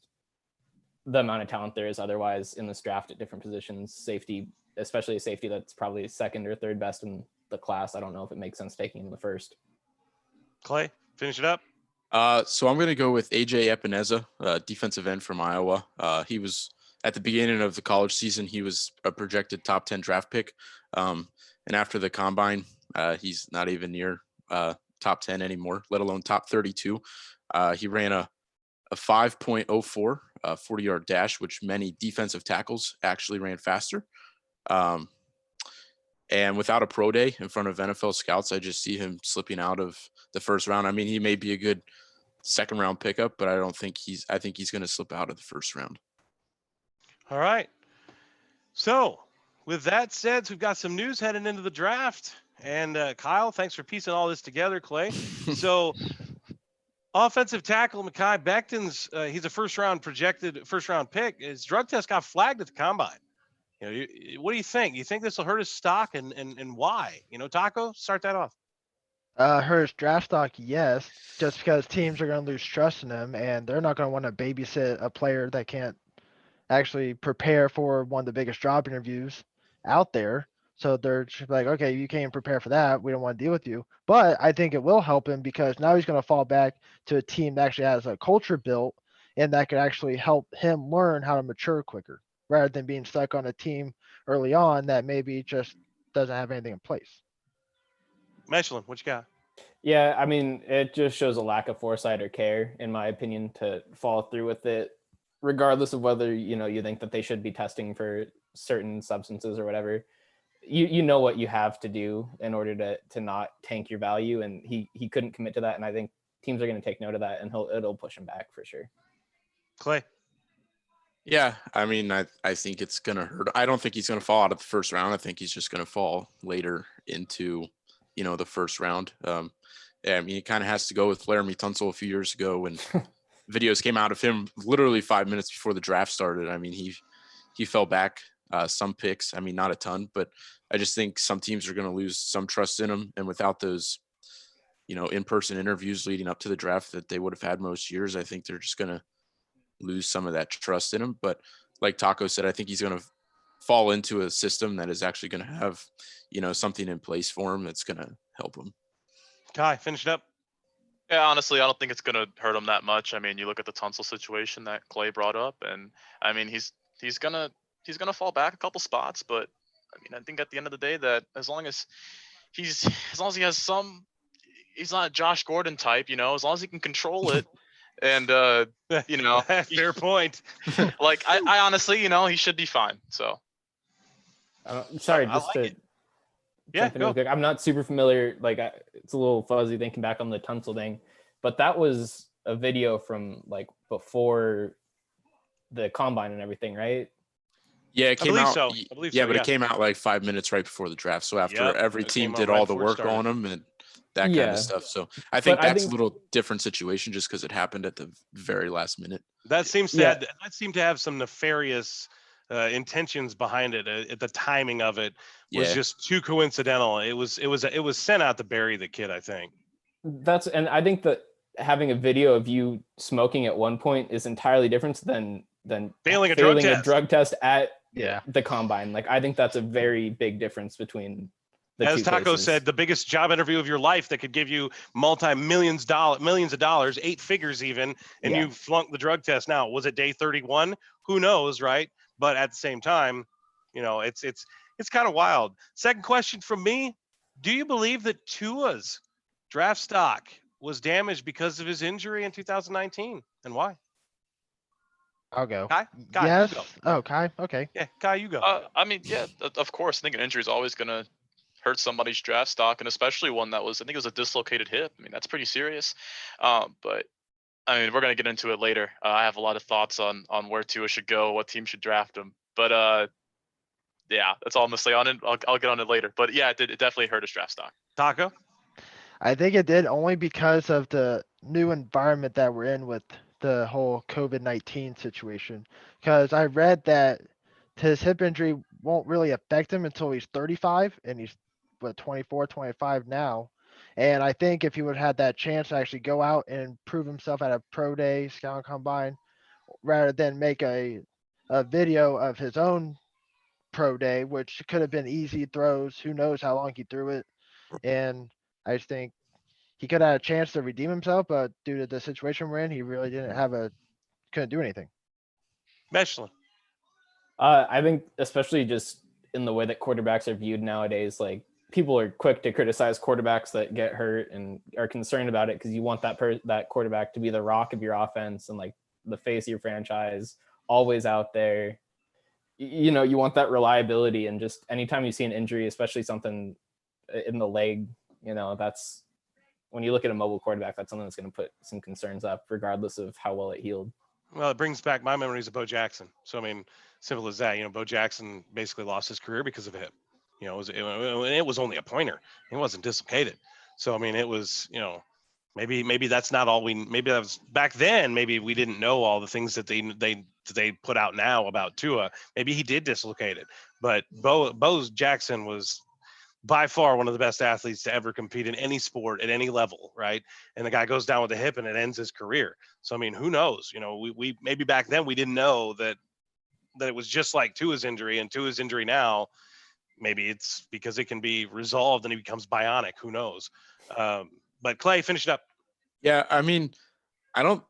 the amount of talent there is otherwise in this draft at different positions. Safety, especially a safety that's probably second or third best in the class. I don't know if it makes sense taking him in the first. Clay, finish it up. So I'm going to go with AJ Epineza, defensive end from Iowa. He was at the beginning of the college season, he was a projected top 10 draft pick. And after the combine, he's not even near top 10 anymore, let alone top 32. He ran a 5.04 40-yard dash, which many defensive tackles actually ran faster. And without a pro day in front of NFL scouts, I just see him slipping out of the first round. I mean, he may be a good second round pickup, but I think he's going to slip out of the first round. All right. So with that said, we've got some news heading into the draft. And Kyle, thanks for piecing all this together, Clay. So offensive tackle Mekhi Becton's, he's a first round pick. His drug test got flagged at the combine. What do you think? You think this will hurt his stock and why? Taco, start that off. Hurt his draft stock, yes, just because teams are going to lose trust in him and they're not going to want to babysit a player that can't actually prepare for one of the biggest job interviews out there. So they're just like, okay, you can't prepare for that. We don't want to deal with you. But I think it will help him because now he's going to fall back to a team that actually has a culture built and that could actually help him learn how to mature quicker rather than being stuck on a team early on that maybe just doesn't have anything in place. Michelin, what you got? Yeah, I mean, it just shows a lack of foresight or care, in my opinion, to follow through with it, regardless of whether you think that they should be testing for certain substances or whatever. You know what you have to do in order to not tank your value, and he couldn't commit to that, and I think teams are going to take note of that, and it'll push him back for sure. Clay. Yeah, I mean, I think it's gonna hurt. I don't think he's gonna fall out of the first round. I think he's just gonna fall later into, the first round. Yeah, I mean, he kind of has to go with Laramie Tunsil a few years ago when videos came out of him literally 5 minutes before the draft started. I mean, he fell back some picks. I mean, not a ton, but I just think some teams are going to lose some trust in him. And without those, in-person interviews leading up to the draft that they would have had most years, I think they're just going to lose some of that trust in him. But like Taco said, I think he's going to fall into a system that is actually going to have, something in place for him that's going to help him. Kai, finish it up. Yeah, honestly, I don't think it's gonna hurt him that much. I mean, you look at the Tunsil situation that Clay brought up, and I mean, he's gonna fall back a couple spots, but I mean, I think at the end of the day that as long as he has some, he's not a Josh Gordon type, as long as he can control it, and Fair point. like I honestly, he should be fine. So Sorry, I just like to it. Yeah, jump in real go. quick. I'm not super familiar. Like, it's a little fuzzy thinking back on the Tunsil thing, but that was a video from like before the combine and everything, right? Yeah, it came believe out. so. I believe so, But yeah. it came out like 5 minutes right before the draft. So after Yep, every it team came out did right all the before it work started. on him and that kind Yeah. of stuff. So I think But I that's think- a little different situation just because it happened at the very last minute. That seems to Yeah. that seemed to have some nefarious intentions behind it. The timing of it was Yeah. just too coincidental. It was sent out to bury the kid, I think. And I think that having a video of you smoking at one point is entirely different than Failing a drug test. at Yeah. the combine. Like, I think that's a very big difference between the As two Taco cases. said, the biggest job interview of your life that could give you millions of dollars, 8 figures even, and Yeah. you flunked the drug test. Now, was it day 31? Who knows, right? But at the same time, it's kind of wild. Second question from me: do you believe that Tua's draft stock was damaged because of his injury in 2019, and why? I'll go. Kai, Yes. you go. Oh, Kai. Okay. Yeah, Kai, you go. I mean, yeah, of course, I think an injury is always gonna hurt somebody's draft stock, and especially one that was, I think it was a dislocated hip. I mean, that's pretty serious. But I mean, we're gonna get into it later. I have a lot of thoughts on where Tua should go, what team should draft him. But yeah, that's all I'm gonna say on it. I'll get on it later. But yeah, it definitely hurt his draft stock. Taco. I think it did only because of the new environment that we're in with the whole COVID-19 situation. Because I read that his hip injury won't really affect him until he's 35, and he's 24, 25 now. And I think if he would have had that chance to actually go out and prove himself at a pro day, scout combine, rather than make a video of his own pro day, which could have been easy throws. Who knows how long he threw it. And I just think he could have had a chance to redeem himself, but due to the situation we're in, he really couldn't do anything. Michelin. I think especially just in the way that quarterbacks are viewed nowadays, like, people are quick to criticize quarterbacks that get hurt and are concerned about it because you want that quarterback to be the rock of your offense and like the face of your franchise, always out there. You want that reliability, and just anytime you see an injury, especially something in the leg, that's when you look at a mobile quarterback, that's something that's going to put some concerns up, regardless of how well it healed. Well, it brings back my memories of Bo Jackson. So, I mean, simple as that. Bo Jackson basically lost his career because of a hip. It was only a pointer. It wasn't dislocated. So, I mean, it was, maybe that's not all maybe that was back then. Maybe we didn't know all the things that they put out now about Tua. Maybe he did dislocate it. But Bo Jackson was by far one of the best athletes to ever compete in any sport at any level, right? And the guy goes down with a hip and it ends his career. So, I mean, who knows? We maybe back then we didn't know that that it was just like Tua's injury, and Tua's injury now, maybe it's because it can be resolved and he becomes bionic. Who knows? But Clay, finish it up. Yeah, I mean, I don't.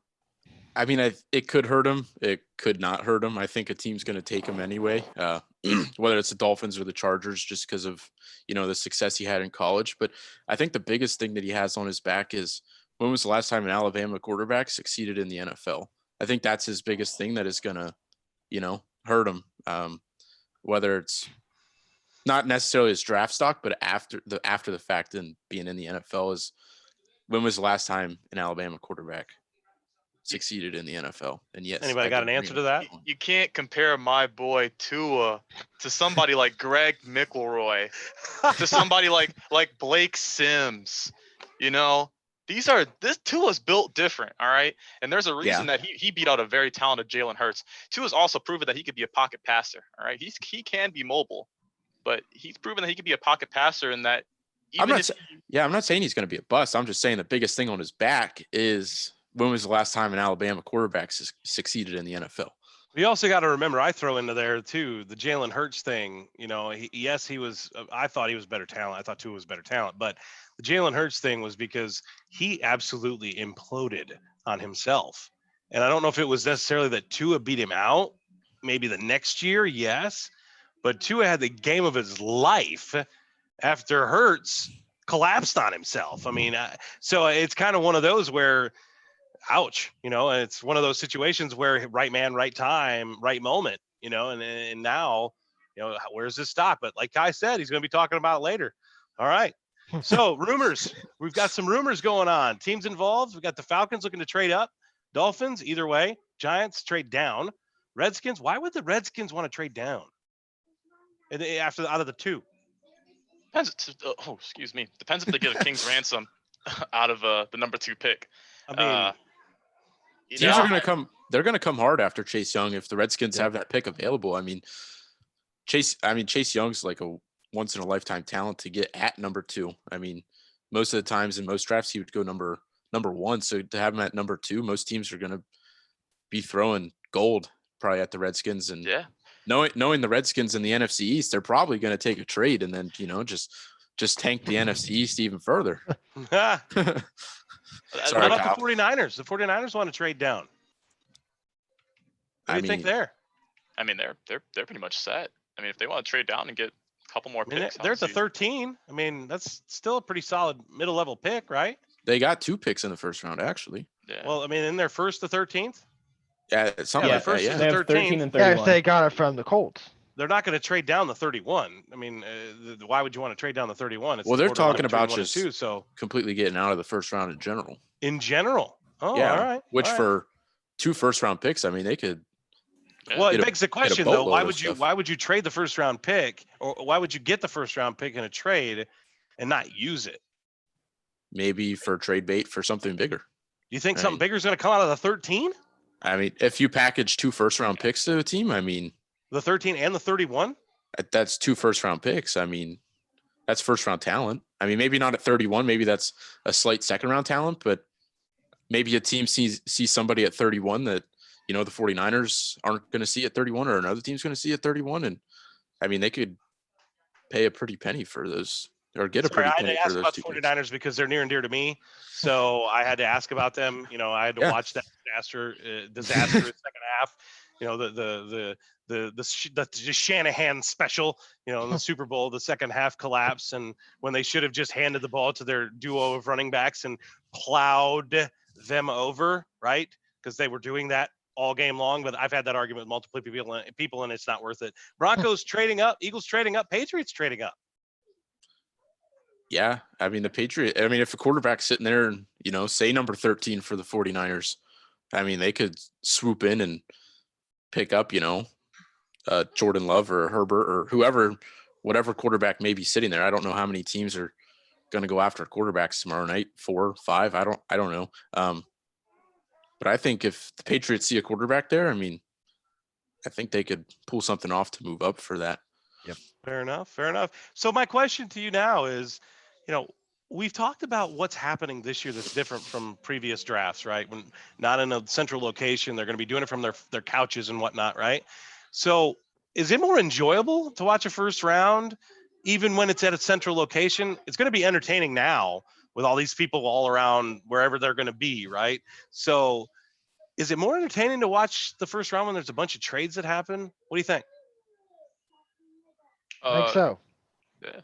I mean, it could hurt him. It could not hurt him. I think a team's going to take him anyway, whether it's the Dolphins or the Chargers, just because of the success he had in college. But I think the biggest thing that he has on his back is, when was the last time an Alabama quarterback succeeded in the NFL? I think that's his biggest thing that is going to hurt him. Whether it's not necessarily his draft stock, but after the fact and being in the NFL, is, when was the last time an Alabama quarterback succeeded in the NFL? And yes, Anybody got an answer to that? You can't compare my boy Tua to somebody like Greg McElroy, to somebody like Blake Sims. This Tua's built different, all right? And there's a reason that he beat out a very talented Jalen Hurts. Tua's also proven that he could be a pocket passer, all right? He can be mobile, but he's proven that he could be a pocket passer, and that I'm not saying he's going to be a bust. I'm just saying the biggest thing on his back is, when was the last time an Alabama quarterback succeeded in the NFL? You also got to remember, I throw into there too, the Jalen Hurts thing. He was. I thought he was better talent. I thought Tua was better talent, but the Jalen Hurts thing was because he absolutely imploded on himself. And I don't know if it was necessarily that Tua beat him out. Maybe the next year, yes, but Tua had the game of his life after Hurts collapsed on himself. I mean, so it's kind of one of those where, ouch, it's one of those situations where right man, right time, right moment, and now, where's this stop? But like Kai said, he's going to be talking about it later. All right. So rumors, we've got some rumors going on. Teams involved. We've got the Falcons looking to trade up. Dolphins, either way. Giants trade down. Redskins. Why would the Redskins want to trade down out of the two? Depends. Excuse me. Depends if they get a king's ransom out of the number 2 pick. I mean, teams are going to come. They're going to come hard after Chase Young if the Redskins have that pick available. I mean, Chase Young's like a once in a lifetime talent to get at number 2. I mean, most of the times in most drafts he would go number 1. So to have him at number 2, most teams are going to be throwing gold probably at the Redskins. And knowing the Redskins in the NFC East, they're probably going to take a trade and then just tank the NFC East even further. Sorry, what about Kyle. the 49ers? The 49ers want to trade down. What do you think there? I mean, they're pretty much set. I mean, if they want to trade down and get a couple more picks, they're at the 13. I mean, that's still a pretty solid middle level pick, right? They got 2 picks in the first round, actually. Yeah. Well, I mean, in their first to 13th. Yeah, something like first that. to Yeah. 13 and 31. Yeah, if they got it from the Colts. They're not going to trade down the 31. I mean, why would you want to trade down the 31? Well, they're talking about just 2, so completely getting out of the first round in general. In general. Oh, yeah. All right. Which all right. for 2 first round picks, I mean, they could. Well, it begs the question though, why would you trade the first round pick, or why would you get the first round pick in a trade and not use it? Maybe for trade bait for something bigger. You think something bigger is going to come out of the 13? I mean, if you package 2 first round picks to a team, I mean, the 13 and the 31, that's 2 first round picks. I mean, that's first round talent. I mean, maybe not at 31, maybe that's a slight second round talent, but maybe a team sees somebody at 31 that, the 49ers aren't going to see at 31, or another team's going to see at 31. And I mean, they could pay a pretty penny for those, or get a pretty penny for those 2 picks. I had to ask about the 49ers because they're near and dear to me. So I had to ask about them. I had to watch that disaster second half. The Shanahan special, in the Super Bowl, the second half collapse, and when they should have just handed the ball to their duo of running backs and plowed them over, right? Because they were doing that all game long. But I've had that argument with multiple people, and it's not worth it. Broncos trading up, Eagles trading up, Patriots trading up. Yeah, I mean, if a quarterback's sitting there and, say number 13 for the 49ers, I mean, they could swoop in and pick up, Jordan Love or Herbert or whatever quarterback may be sitting there. I don't know how many teams are going to go after quarterbacks tomorrow night, 4, 5. I don't know. But I think if the Patriots see a quarterback there, I mean, I think they could pull something off to move up for that. Yep. Fair enough. So my question to you now is, we've talked about what's happening this year that's different from previous drafts, right? When not in a central location, they're going to be doing it from their couches and whatnot, right? So is it more enjoyable to watch a first round, even when it's at a central location? It's going to be entertaining now with all these people all around wherever they're going to be, right? So is it more entertaining to watch the first round when there's a bunch of trades that happen? What do you think? I think so. Yeah.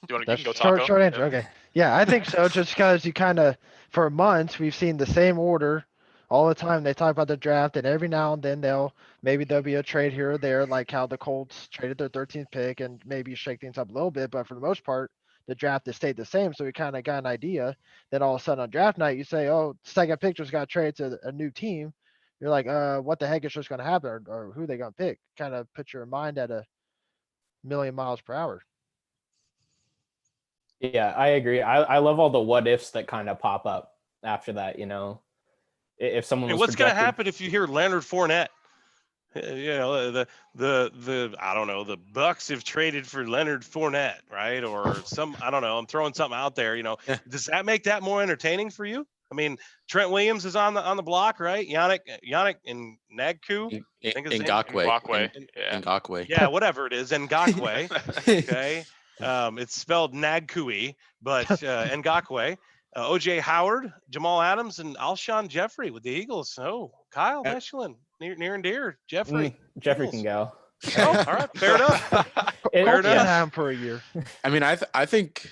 You That's can go, short, Taco. short answer. Yeah. Okay. Yeah, I think so. Just because you kind of, for months, we've seen the same order all the time. They talk about the draft, and every now and then maybe there'll be a trade here or there, like how the Colts traded their 13th pick and maybe shake things up a little bit. But for the most part, the draft has stayed the same. So we kind of got an idea. Then all of a sudden on draft night, you say, oh, second pick just got traded to a new team. You're like, what the heck is just going to happen, or who they going to pick? Kind of put your mind at a million miles per hour. Yeah, I agree. I love all the what ifs that kind of pop up after that. You know, if someone was What's going to projected, happen if you hear Leonard Fournette? You know, the I don't know, the Bucks have traded for Leonard Fournette, right? Or I don't know, I'm throwing something out there. You know, Yeah. does that make that more entertaining for you? I mean, Trent Williams is on the block, right? Yannick and Nagku, I think his name. Ngakwe. Yeah. Ngakwe. Yeah, whatever it is, Ngakwe. Okay, it's spelled Nagkui, but Ngakwe. OJ Howard, Jamal Adams, and Alshon Jeffrey with the Eagles. So Kyle Mechlin, near and dear. Jeffrey. Jeffrey Eagles. can go. Oh, all right, fair enough. It- Fair Colts can enough. have him for a year. I mean, I think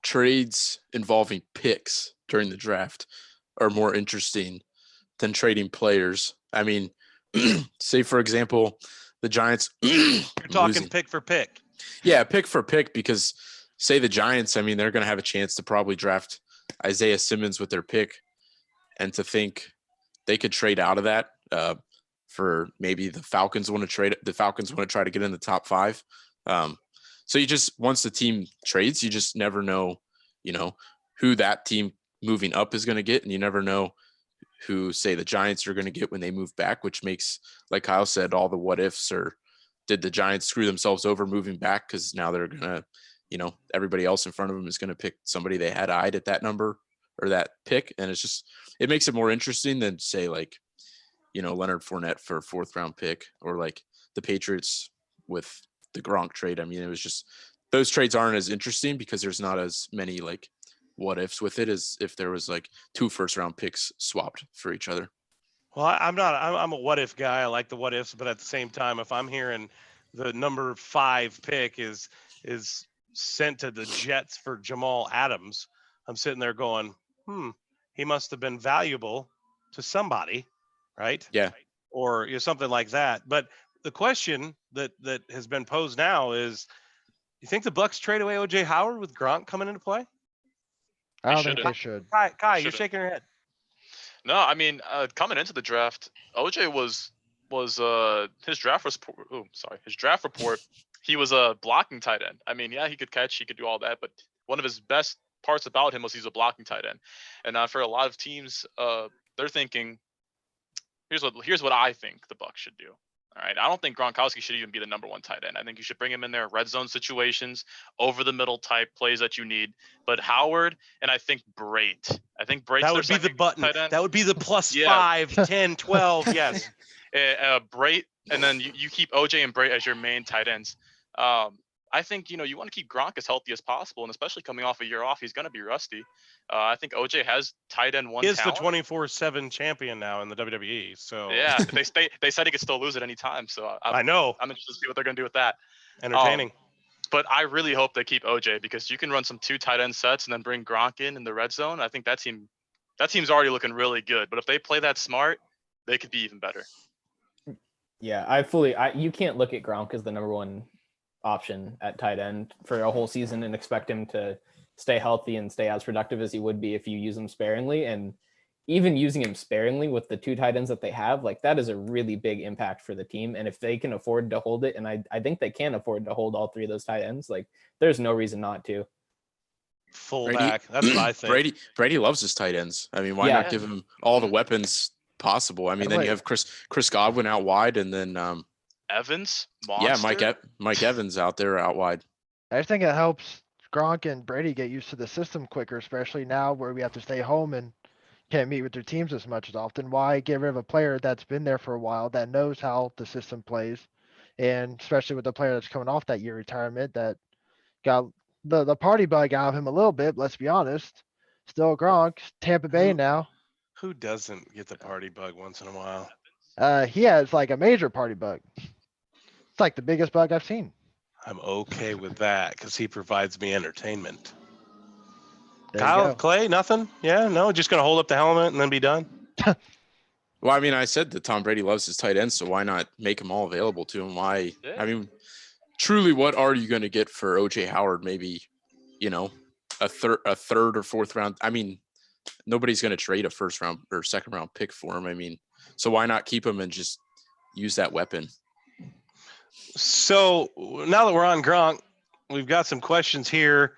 trades involving picks during the draft are more interesting than trading players. I mean, say for example, the Giants. You're talking losing. pick for pick. Yeah, pick for pick, because say the Giants, I mean, they're going to have a chance to probably draft Isaiah Simmons with their pick, and to think they could trade out of that for maybe the Falcons want to trade. The Falcons want to try to get in the top 5. So you just, once the team trades, you just never know, who that team moving up is going to get, and you never know who, say, the Giants are going to get when they move back, which makes, like Kyle said, all the what ifs. Or did the Giants screw themselves over moving back because now they're going to, everybody else in front of them is going to pick somebody they had eyed at that number or that pick. And it's just, it makes it more interesting than, say, like, Leonard Fournette for a 4th round pick, or like the Patriots with the Gronk trade. I mean, it was just, those trades aren't as interesting because there's not as many like what ifs with it as if there was like 2 1st round picks swapped for each other. Well, I'm a what if guy. I like the what ifs, but at the same time, if I'm hearing the number 5 pick is sent to the Jets for Jamal Adams, I'm sitting there going, he must have been valuable to somebody, right? Yeah. Or something like that. But the question that has been posed now is, you think the Bucks trade away OJ Howard with Gronk coming into play? I don't They think they should. Kai, you're shouldn't. shaking your head. No, I mean, coming into the draft, OJ was his draft report. He was a blocking tight end. I mean, yeah, he could catch, he could do all that, but one of his best parts about him was he's a blocking tight end. And for a lot of teams, they're thinking, here's what I think the Bucks should do. All right, I don't think Gronkowski should even be the number 1 tight end. I think you should bring him in there red zone situations, over the middle type plays that you need. But Howard and I think Brait. That would be the button. That would be the plus 5, 10, 12. Yes. Brait, and then you keep OJ and Brait as your main tight ends. I think, you want to keep Gronk as healthy as possible, and especially coming off a year off, he's going to be rusty. I think OJ has tight end 1 He is talent. the 24/7 champion now in the WWE. So yeah, they said he could still lose at any time. So I know. I'm interested to see what they're going to do with that. Entertaining. But I really hope they keep OJ, because you can run some 2 tight end sets and then bring Gronk in the red zone. I think that team's already looking really good. But if they play that smart, they could be even better. Yeah, you can't look at Gronk as the number 1 option at tight end for a whole season and expect him to stay healthy and stay as productive as he would be if you use him sparingly. And even using him sparingly with the 2 tight ends that they have, like, that is a really big impact for the team. And if they can afford to hold it, and I think they can afford to hold all 3 of those tight ends, like, there's no reason not to. Fullback. That's what I think. Brady loves his tight ends. I mean, why not give him all the weapons possible? I mean, then you have Chris Godwin out wide, and then Evans, monster. Yeah, Mike Evans out there out wide. I just think it helps Gronk and Brady get used to the system quicker, especially now where we have to stay home and can't meet with their teams as much as often. Why get rid of a player that's been there for a while, that knows how the system plays, and especially with the player that's coming off that year retirement that got the party bug out of him a little bit. Let's be honest. Still Gronk, Tampa Bay Who- now. Who doesn't get the party bug once in a while? He has like a major party bug. It's like the biggest bug I've seen. I'm okay with that because he provides me entertainment. There you Kyle, go. Clay, nothing? Yeah, no, just gonna hold up the helmet and then be done. Well, I mean, I said that Tom Brady loves his tight ends, so why not make them all available to him? Why? Yeah. I mean, truly, what are you going to get for OJ Howard? Maybe, a third or fourth round. I mean, nobody's going to trade a first round or second round pick for him. I mean, so why not keep him and just use that weapon? So now that we're on Gronk, we've got some questions here.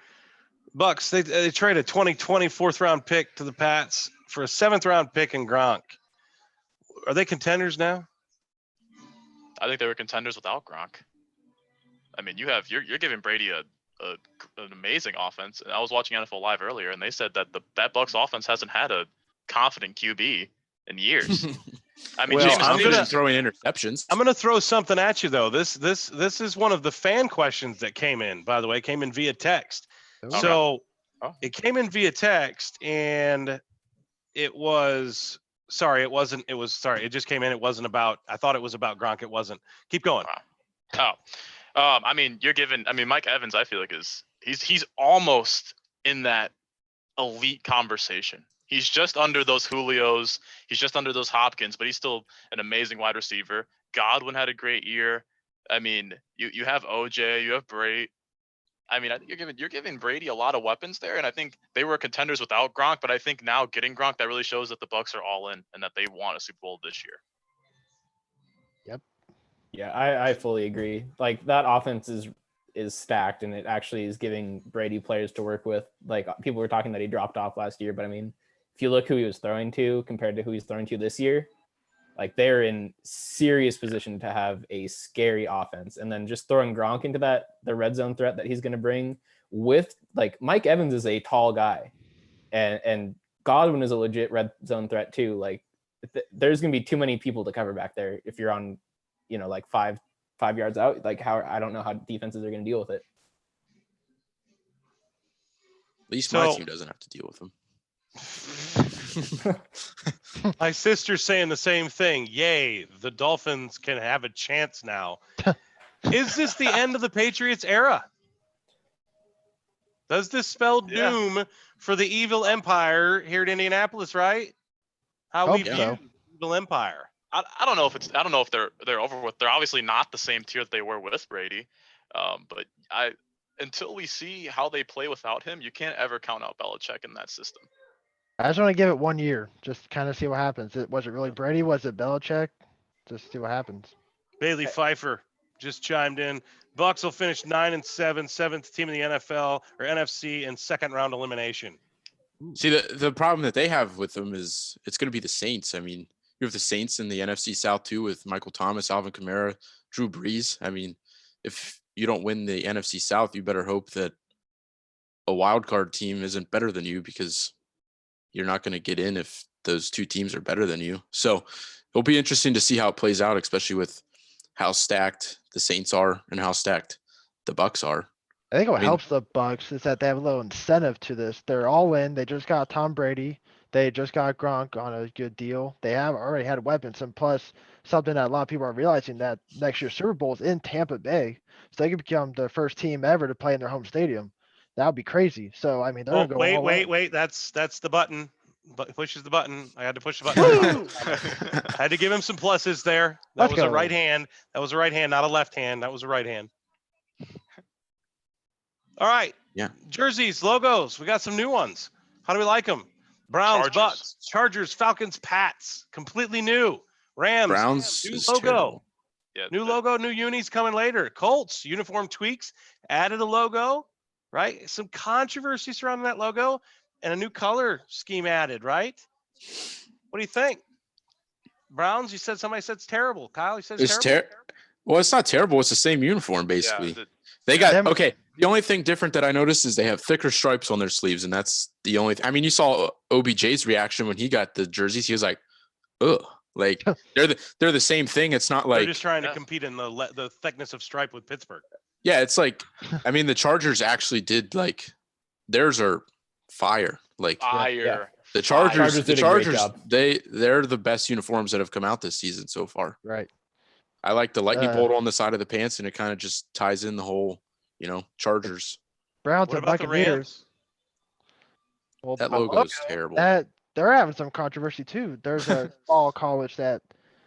Bucks, they trade a 2020 fourth round pick to the Pats for a 7th round pick in Gronk. Are they contenders now? I think they were contenders without Gronk. I mean, you're giving Brady an amazing offense. And I was watching NFL Live earlier, and they said that that Bucks offense hasn't had a confident QB in years. I mean, Well, Jameis I'm Winston- gonna- throwing interceptions. I'm going to throw something at you though. This is one of the fan questions that came in. By the way, came in via text. Okay. So Oh. it came in via text, and it was sorry. It wasn't. It was sorry. It just came in. It wasn't about. I thought it was about Gronk. It wasn't. Keep going. Oh, I mean, Mike Evans, I feel like he's almost in that elite conversation. He's just under those Julios. He's just under those Hopkins, but he's still an amazing wide receiver. Godwin had a great year. I mean, you have OJ, you have Brady. I mean, I think you're giving Brady a lot of weapons there, and I think they were contenders without Gronk. But I think now getting Gronk, that really shows that the Bucks are all in and that they want a Super Bowl this year. Yeah, I fully agree. Like that offense is stacked, and it actually is giving Brady players to work with. Like people were talking that he dropped off last year, but I mean, if you look who he was throwing to compared to who he's throwing to this year, like they're in serious position to have a scary offense. And then just throwing Gronk into the red zone threat that he's going to bring with like Mike Evans is a tall guy, and Godwin is a legit red zone threat too. Like there's going to be too many people to cover back there if you're on, like five yards out. Like I don't know how defenses are going to deal with it. At least my So- team doesn't have to deal with them. My sister's saying the same thing. Yay, the Dolphins can have a chance now. Is this the end of the Patriots era? Does this spell Yeah. doom for the evil empire here in Indianapolis, right? How Hope we view so. the evil empire. I don't know if they're over with. They're obviously not the same tier that they were with Brady. But until we see how they play without him, you can't ever count out Belichick in that system. I just want to give it 1 year, just kind of see what happens. Was it really Brady? Was it Belichick? Just see what happens. Bailey Pfeiffer just chimed in. Bucks will finish 9-7, 7th team in the NFL or NFC in second round elimination. See, the problem that they have with them is it's going to be the Saints. I mean, you have the Saints in the NFC South too with Michael Thomas, Alvin Kamara, Drew Brees. I mean, if you don't win the NFC South, you better hope that a wild card team isn't better than you, because you're not going to get in if those two teams are better than you. So it'll be interesting to see how it plays out, especially with how stacked the Saints are and how stacked the Bucks are. I think what I mean- helps the Bucks is that they have a little incentive to this. They're all in. They just got Tom Brady. They just got Gronk on a good deal. They have already had weapons, and plus something that a lot of people are realizing, that next year's Super Bowl is in Tampa Bay, so they could become the first team ever to play in their home stadium. That would be crazy. So I mean, they're Oh, gonna go all in. wait. That's the button. But pushes the button. I had to push the button. I had to give him some pluses there. That Let's was a go. right hand. That was a right hand, not a left hand. That was a right hand. All right. Yeah. Jerseys, logos. We got some new ones. How do we like them? Browns, Chargers. Bucks, Chargers, Falcons, Pats. Completely new. Rams. Browns new is logo. terrible. Yeah, New logo, new unis coming later. Colts, uniform tweaks, added a logo, right? Some controversy surrounding that logo and a new color scheme added, right? What do you think? Browns, somebody said it's terrible. Kyle, you said it's It's terrible. Well, it's not terrible. It's the same uniform, basically. Yeah, They got Them- okay. The only thing different that I noticed is they have thicker stripes on their sleeves, and that's the only. I mean, you saw OBJ's reaction when he got the jerseys. He was like, "Ugh." Like they're the same thing. It's not They're like just trying to compete in the thickness of stripe with Pittsburgh. yeah. It's like I mean, the Chargers actually did like theirs are fire. Like Fire. the Chargers, Chargers did a great job. they're the best uniforms that have come out this season so far. Right. I like the lightning bolt on the side of the pants, and it kind of just ties in the whole, Chargers. Browns What and about the Buccaneers. Rams? Well, That the logo is terrible. that they're having some controversy too. There's a small college that,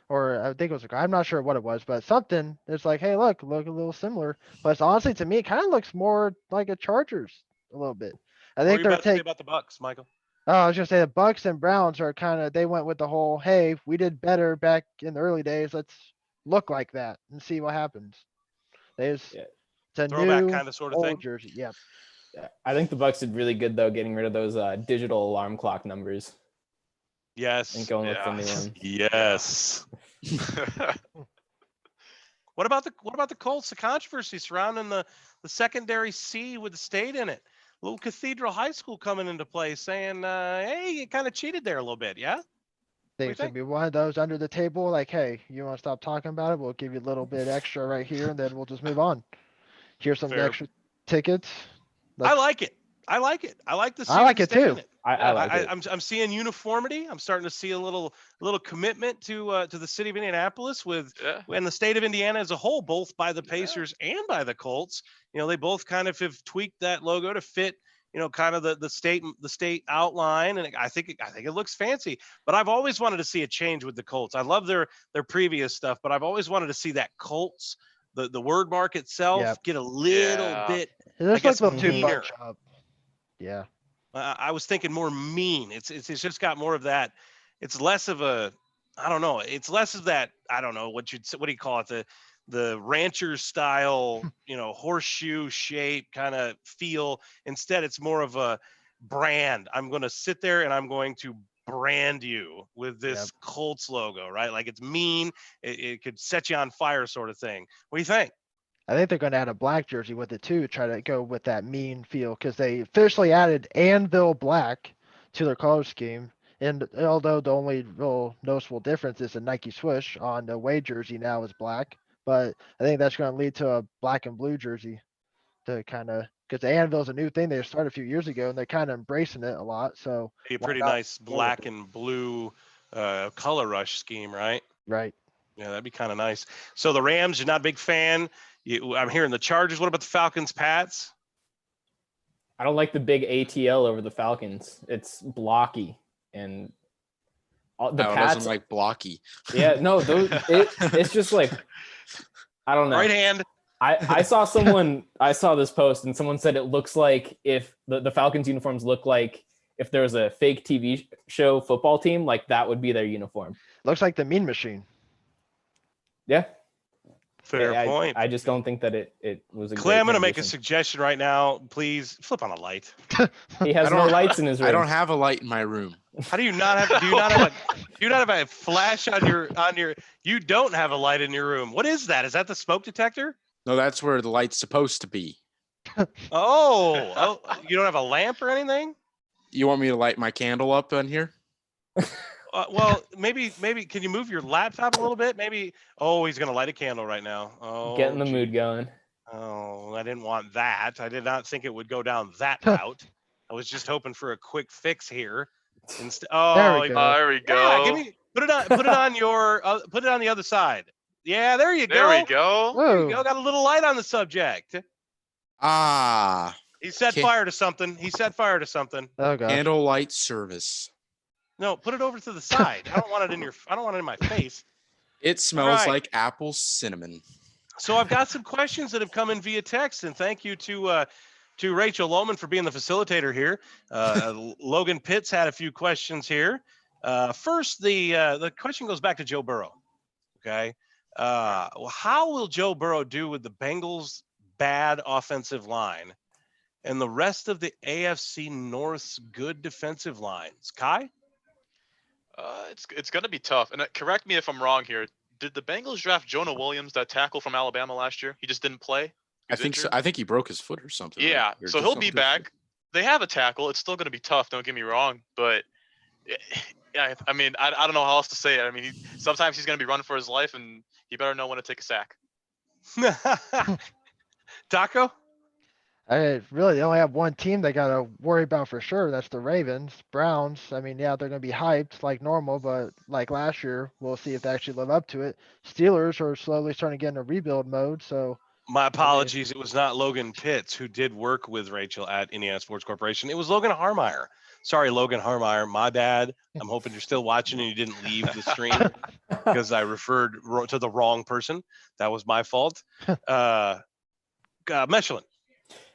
or I think it was I'm not sure what it was, but something. It's like, hey, look a little similar. But it's honestly, to me, it kind of looks more like a Chargers a little bit. I What were think you they're about to say taking. about the Bucks, Michael? Oh, I was gonna say the Bucks and Browns are kind of. They went with the whole, hey, we did better back in the early days. Let's look like that and see what happens. It's a Throwback new kind of sort of old thing. jersey. Yeah. Yeah, I think the Bucks did really good though, getting rid of those digital alarm clock numbers Yes. and going with the new Yeah. one. Yes. What about the Colts? The controversy surrounding the secondary C with the state in it. Little Cathedral High School coming into play, saying, "Hey, you kind of cheated there a little bit, yeah." Think it's gonna be one of those under the table, like, hey, you want to stop talking about it? We'll give you a little bit extra right here, and then we'll just move on. Here's some Fair. extra tickets. I like it. I like it. I like the. I like it too. I like it. I'm seeing uniformity. I'm starting to see a little commitment to the city of Indianapolis with and the state of Indiana as a whole, both by the Pacers and by the Colts. They both kind of have tweaked that logo to fit, kind of the state outline, and I think it looks fancy. But I've always wanted to see a change with the Colts. I love their previous stuff, but I've always wanted to see that Colts, the word mark itself, get a little bit. It looks like a little too meaner. bunch up. Yeah. I was thinking more mean. It's just got more of that. It's less of a, I don't know. It's less of that. I don't know what do you call it? The rancher style, horseshoe shape kind of feel. Instead, it's more of a brand. I'm going to sit there and I'm going to brand you with this Colts logo, right? Like it's mean. It could set you on fire, sort of thing. What do you think? I think they're going to add a black jersey with it too, try to go with that mean feel, because they officially added Anvil Black to their color scheme. And although the only real noticeable difference is the Nike swoosh on the away jersey now is black, but I think that's going to lead to a black and blue jersey to kind of, because the Anvil is a new thing they started a few years ago and they're kind of embracing it a lot. So A pretty nice black and blue color rush scheme, right? Right. Yeah, that'd be kind of nice. So the Rams, you're not a big fan. I'm hearing the Chargers. What about the Falcons, Pats? I don't like the big ATL over the Falcons. It's blocky and the Pats doesn't like blocky. Yeah, no, it's just like I don't know. Right hand. I saw this post and someone said it looks like if the Falcons uniforms look like if there was a fake TV show football team, like that would be their uniform. Looks like the Mean Machine. Yeah. Fair point. I just don't think that it was a Clay, I'm going to make a transition. suggestion right now. Please flip on a light. He has no lights in his room. I don't have a light in my room. How do you not have? Do you not have a flash on your? You don't have a light in your room. What is that? Is that the smoke detector? No, that's where the light's supposed to be. Oh, you don't have a lamp or anything? You want me to light my candle up in here? Well, maybe can you move your laptop a little bit? Maybe. Oh, he's gonna light a candle right now. Oh, getting the mood going. Oh, I didn't want that. I did not think it would go down that route. I was just hoping for a quick fix here. There we go. There we go. Yeah, put it on the other side. Yeah, there you go. There we go. There you go. Got a little light on the subject. He set fire to something. Oh god. Candlelight service. No, put it over to the side. I don't want it in my face. It smells Right. like apple cinnamon. So I've got some questions that have come in via text, and thank you to Rachel Lohman for being the facilitator here. Logan Pitts had a few questions here. First, the question goes back to Joe Burrow. Okay, how will Joe Burrow do with the Bengals' bad offensive line and the rest of the AFC North's good defensive lines? Kai? It's gonna be tough. And correct me if I'm wrong here. Did the Bengals draft Jonah Williams, that tackle from Alabama last year? He just didn't play. who's think so. injured. I think he broke his foot or something. right? Yeah, Or so did he'll something be to his foot. back. They have a tackle. It's still going to be tough. Don't get me wrong, but yeah, I mean, I don't know how else to say it. I mean, sometimes he's going to be running for his life, and he better know when to take a sack. Taco? I really they only have one team they got to worry about for sure. That's the Ravens. Browns, I mean, yeah, they're going to be hyped like normal, but like last year, we'll see if they actually live up to it. Steelers are slowly starting to get into rebuild mode, so My apologies. It was not Logan Pitts who did work with Rachel at Indiana Sports Corporation. It was Logan Harmeyer. Sorry, Logan Harmeyer. My bad. I'm hoping you're still watching and you didn't leave the stream because I referred to the wrong person. That was my fault. Michelin.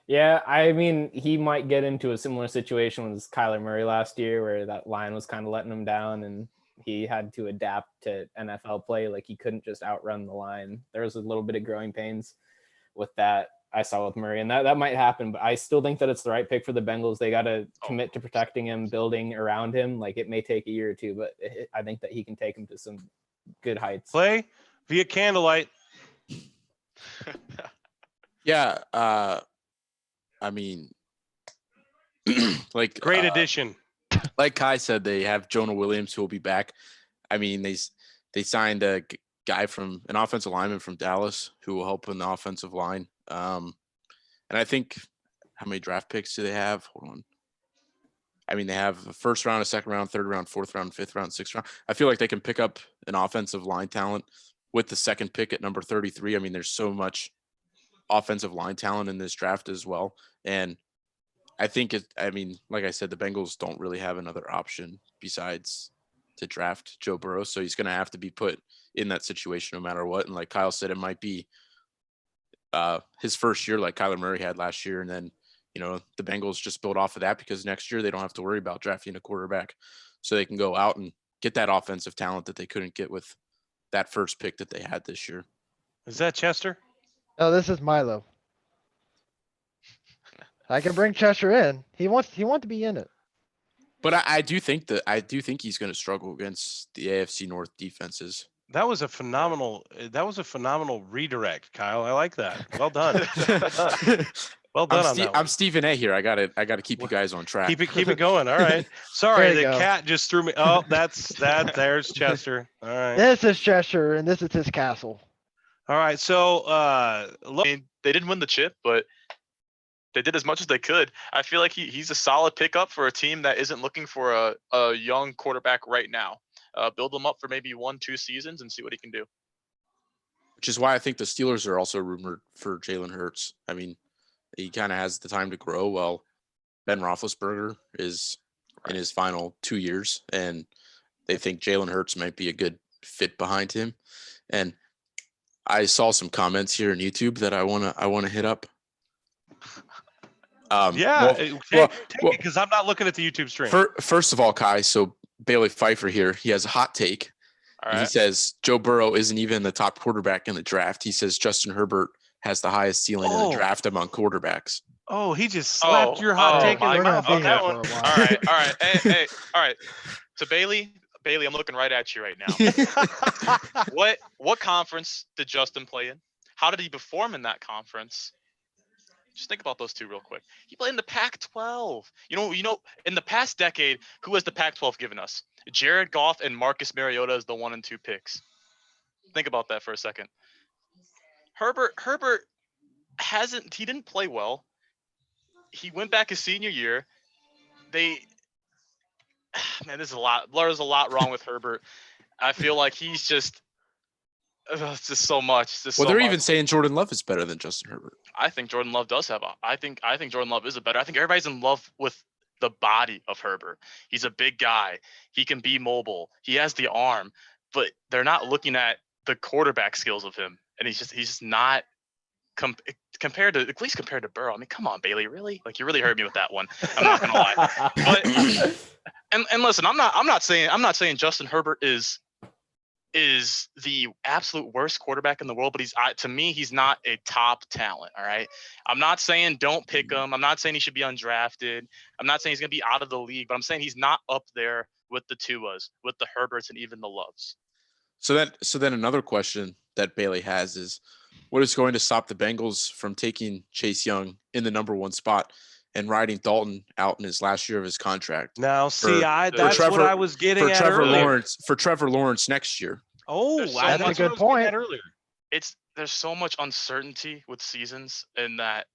Yeah, I mean, he might get into a similar situation with Kyler Murray last year, where that line was kind of letting him down, and he had to adapt to NFL play. Like, he couldn't just outrun the line. There was a little bit of growing pains with that I saw with Murray, and that might happen. But I still think that it's the right pick for the Bengals. They got to commit to protecting him, building around him. Like, it may take a year or two, but I think that he can take him to some good heights. Play via candlelight. Yeah. I mean, like Great addition. Like Kai said, they have Jonah Williams who will be back. I mean, they signed a guy from an offensive lineman from Dallas who will help in the offensive line. And I think how many draft picks do they have? Hold on. I mean, they have a first round, a second round, third round, fourth round, fifth round, sixth round. I feel like they can pick up an offensive line talent with the second pick at number 33. I mean, there's so much offensive line talent in this draft as well. And I think like I said, the Bengals don't really have another option besides to draft Joe Burrow. So he's going to have to be put in that situation no matter what. And like Kyle said, it might be his first year like Kyler Murray had last year. And then, the Bengals just build off of that because next year they don't have to worry about drafting a quarterback. So they can go out and get that offensive talent that they couldn't get with that first pick that they had this year. Is that Chester? No, this is Milo. I can bring Chester in. He wants to be in it. But I do think he's going to struggle against the AFC North defenses. That was a phenomenal redirect, Kyle. I like that. Well done. Well done. I'm Stephen A here. I gotta keep you guys on track. Keep it going. All right. Sorry, the go. cat just threw me. Oh, there's Chester. All right. This is Chester, and this is his castle. All right. So I mean, they didn't win the chip, but they did as much as they could. I feel like he's a solid pickup for a team that isn't looking for a young quarterback right now. Build him up for maybe 1-2 seasons and see what he can do. Which is why I think the Steelers are also rumored for Jalen Hurts. I mean, he kind of has the time to grow while Ben Roethlisberger is in his final 2 years, and they think Jalen Hurts might be a good fit behind him. And I saw some comments here on YouTube that I wanna hit up. Because I'm not looking at the YouTube stream. First of all, Kai, so Bailey Pfeiffer here, he has a hot take. All right. He says Joe Burrow isn't even the top quarterback in the draft. He says Justin Herbert has the highest ceiling in the draft among quarterbacks. Oh, he just slapped your hot take in the mouth on that one. All right. Hey, all right. To Bailey, I'm looking right at you right now. What conference did Justin play in? How did he perform in that conference? Just think about those two real quick. He played in the Pac-12. You know, in the past decade, who has the Pac-12 given us? Jared Goff and Marcus Mariota as the 1 and 2 picks. Think about that for a second. Herbert he didn't play well. He went back his senior year. There's a lot wrong with Herbert. I feel like he's just it's just so much. They're even saying Jordan Love is better than Justin Herbert. I think Jordan Love does have I think Jordan Love is I think everybody's in love with the body of Herbert. He's a big guy. He can be mobile. He has the arm, but they're not looking at the quarterback skills of him. And he's just not compared to Burrow. I mean, come on, Bailey, really? Like, you really hurt me with that one. I'm not gonna lie. But and listen, I'm not saying Justin Herbert is the absolute worst quarterback in the world, but to me, he's not a top talent. All right. I'm not saying don't pick him. I'm not saying he should be undrafted. I'm not saying he's going to be out of the league, but I'm saying he's not up there with the Tuas, with the Herberts, and even the Loves. So then another question that Bailey has is, what is going to stop the Bengals from taking Chase Young in the number 1 spot and riding Dalton out in his last year of his contract? Now, see, for that's what Trevor- I was getting For at Trevor earlier. Lawrence, next year. Oh, There's so that's much- what That's a I good was getting point. at earlier. There's so much uncertainty with seasons in that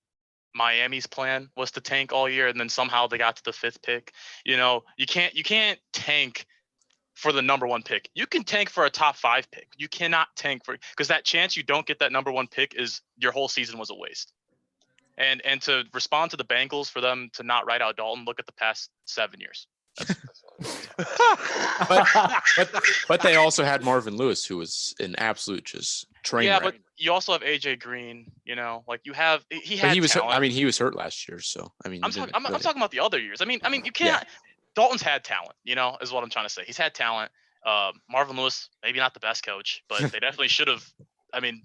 Miami's plan was to tank all year and then somehow they got to the 5th pick. You know, you can't tank for the number 1 pick. You can tank for a top 5 pick. You cannot tank because that chance you don't get that number 1 pick is your whole season was a waste. And to respond to the Bengals for them to not write out Dalton, look at the past 7 years. But they also had Marvin Lewis, who was an absolute just train wreck. But you also have AJ Green. You know, like you have he But had. he was hurt, talent. he was hurt last year, so I mean, I'm talking about the other years. I mean, you can't. Dalton's had talent. You know, is what I'm trying to say. He's had talent. Marvin Lewis, maybe not the best coach, but they definitely should have. I mean,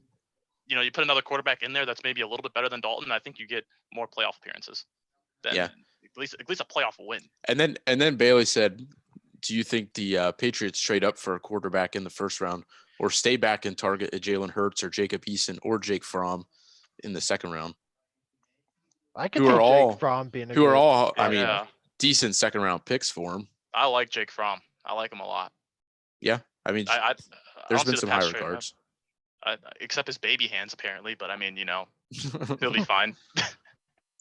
you know, you put another quarterback in there that's maybe a little bit better than Dalton. I think you get more playoff appearances. Than at least a playoff win. And then Bailey said, "Do you think the Patriots trade up for a quarterback in the first round, or stay back and target a Jalen Hurts or Jacob Eason or Jake Fromm in the second round?" I could Who see are all- Jake Fromm being a Who are good- all, Yeah. decent second round picks for him. I like Jake Fromm. I like him a lot. Yeah, I mean, I there's don't see been the some pass high trading up. regards. Except his baby hands apparently, but I mean, you know, he'll be fine.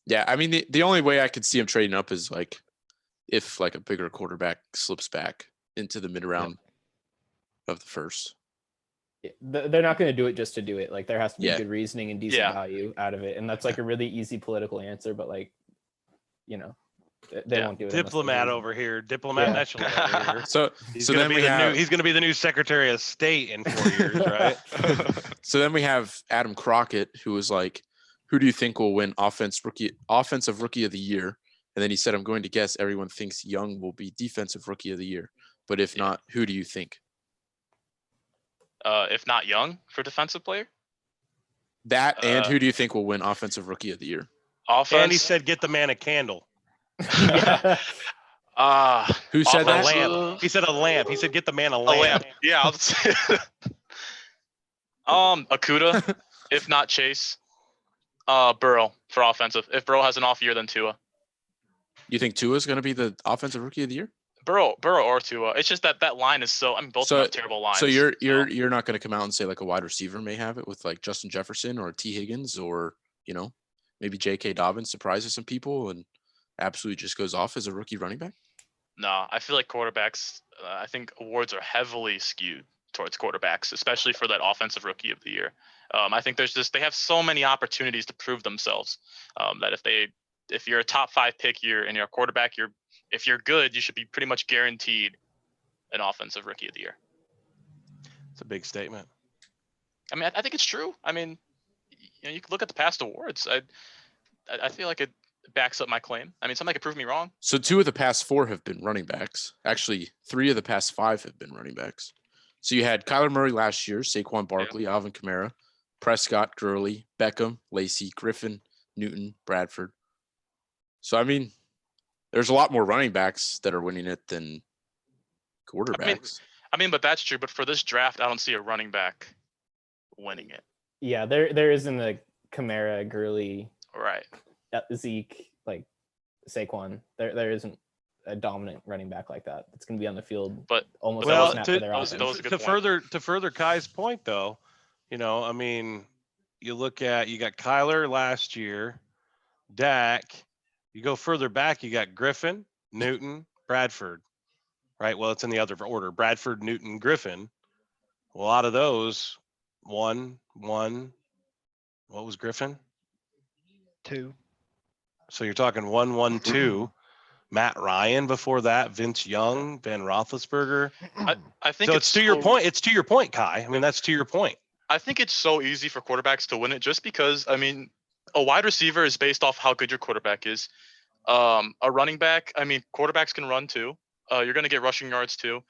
Yeah, I mean, the only way I could see him trading up is like if like a bigger quarterback slips back into the mid round of the first. They're not going to do it just to do it. Like there has to be Yeah. good reasoning and decent Yeah. value out of it, and that's like a really easy political answer. But like, you know, they won't do it. unless there's Diplomat reason. over here, diplomat Yeah. echelon over here. So He's so gonna then be we the have new. He's gonna be the new Secretary of State in 4 years, right? so then we have Adam Crockett, who was like, "Who do you think will win offensive rookie of the year?" And then he said, "I'm going to guess everyone thinks Young will be defensive rookie of the year, but if not, who do you think?" If not Young for defensive player, That and who do you think will win offensive rookie of the year? offense. And he said, "Get the man a candle." Yeah. Who said A that? lamp. He said a lamp. He said, "Get the man a a lamp." lamp. Yeah, I'll say. Akuda, if not Chase. Burrow for offensive. If Burrow has an off year, then Tua. You think Tua is going to be the offensive rookie of the year? Burrow or Tua. It's just that line is so. I mean, both of them have terrible lines. So you're not going to come out and say like a wide receiver may have it with like Justin Jefferson or T Higgins or maybe J.K. Dobbins surprises some people and absolutely just goes off as a rookie running back? No, I feel like quarterbacks. I think awards are heavily skewed towards quarterbacks, especially for that offensive rookie of the year. I think they have so many opportunities to prove themselves that if you're a top 5 pick and you're a quarterback, if you're good, you should be pretty much guaranteed an offensive rookie of the year. It's a big statement. I mean, I think it's true. I mean, you can look at the past awards. I feel like it backs up my claim. I mean, somebody could prove me wrong. So 2 of the past 4 have been running backs. Actually, 3 of the past 5 have been running backs. So you had Kyler Murray last year, Saquon Barkley, Alvin Kamara, Prescott, Gurley, Beckham, Lacey, Griffin, Newton, Bradford. So, I mean, there's a lot more running backs that are winning it than quarterbacks. I mean, but that's true. But for this draft, I don't see a running back winning it. Yeah, there isn't a Kamara, Gurley, Right. Zeke, like Saquon. There isn't a dominant running back like that. It's going to be on the field, But almost that every was- snap to- for their that was- offense. that was a good to point. further Kai's point, though, I mean, you got Kyler last year, Dak. You go further back, you got Griffin, Newton, Bradford. Right. Well, it's in the other order: Bradford, Newton, Griffin. Well, a lot of those, one. What was Griffin? 2. So you're talking 1, 2. Matt Ryan before that, Vince Young, Ben Roethlisberger. I think So it's to your point. It's to your point, Kai. I mean, that's to your point. I think it's so easy for quarterbacks to win it just because, I mean, a wide receiver is based off how good your quarterback is. A running back, I mean, quarterbacks can run too. You're going to get rushing yards too.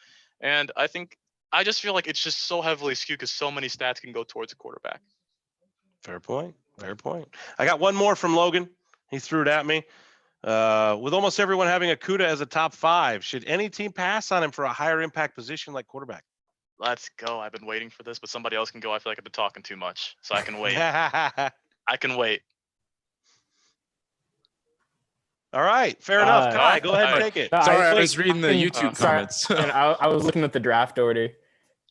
And I just feel like it's just so heavily skewed because so many stats can go towards a quarterback. Fair point. I got one more from Logan. He threw it at me. With almost everyone having Akuda as a top 5, should any team pass on him for a higher impact position like quarterback? Let's go. I've been waiting for this, but somebody else can go. I feel like I've been talking too much, so I can wait. All I can wait. right, fair enough. Kai, Kai? go ahead and Alright. take it. No, Sorry, I wait, was reading the YouTube sorry, comments. and I was looking at the draft order.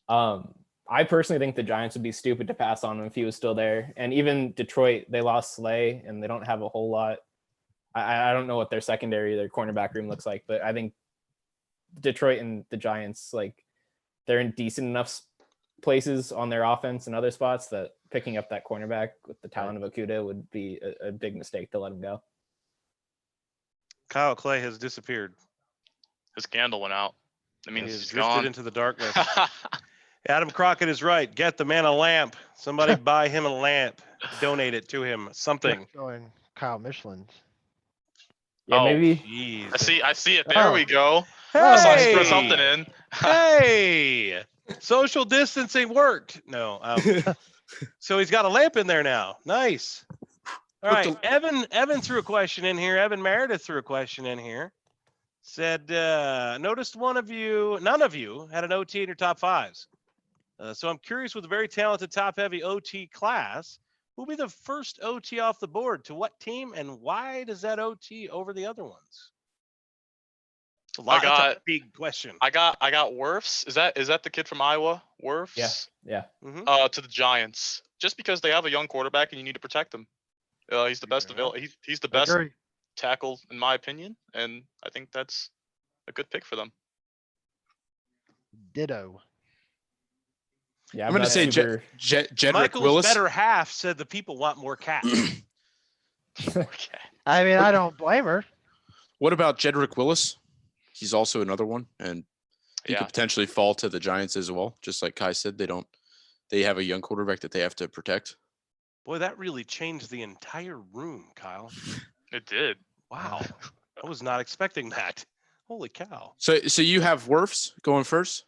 I personally think the Giants would be stupid to pass on him if he was still there. And even Detroit, they lost Slay, and they don't have a whole lot. I don't know what their secondary, their cornerback room looks like, but I think Detroit and the Giants, like, they're in decent enough places on their offense and other spots that picking up that cornerback with the talent of Okuda would be a big mistake to let him go. Kyle Clay has disappeared. His candle went out. That He means has he's drifted gone. into the darkness. Adam Crockett is right. Get the man a lamp. Somebody buy him a lamp. Donate it to him. Something. Showing Kyle Michelin's. Yeah, Oh, maybe. Jeez. I see it. There we go. Somebody threw something in. Hey, social distancing worked. No. So he's got a lamp in there now. Nice. All right. Evan threw a question in here. Evan Meredith threw a question in here. Said, noticed none of you had an OT in your top fives. So I'm curious, with a very talented top-heavy OT class, who will be the first OT off the board? To what team, and why does that OT over the other ones? It's a lot. That's a big question. I got Wirfs. Is that the kid from Iowa? Wirfs? Yeah. Mm-hmm. To the Giants. Just because they have a young quarterback and you need to protect him. He's the best available. He's the best Agree. tackle in my opinion, and I think that's a good pick for them. Ditto. Yeah, I'm going to say super... Jedrick Michael's Willis. better half said the people want more cats. Okay. I mean, I don't blame her. What about Jedrick Willis? He's also another one, and he could potentially fall to the Giants as well. Just like Kai said, they have a young quarterback that they have to protect. Boy, that really changed the entire room, Kyle. It did. Wow. I was not expecting that. Holy cow. So you have Wirfs going first?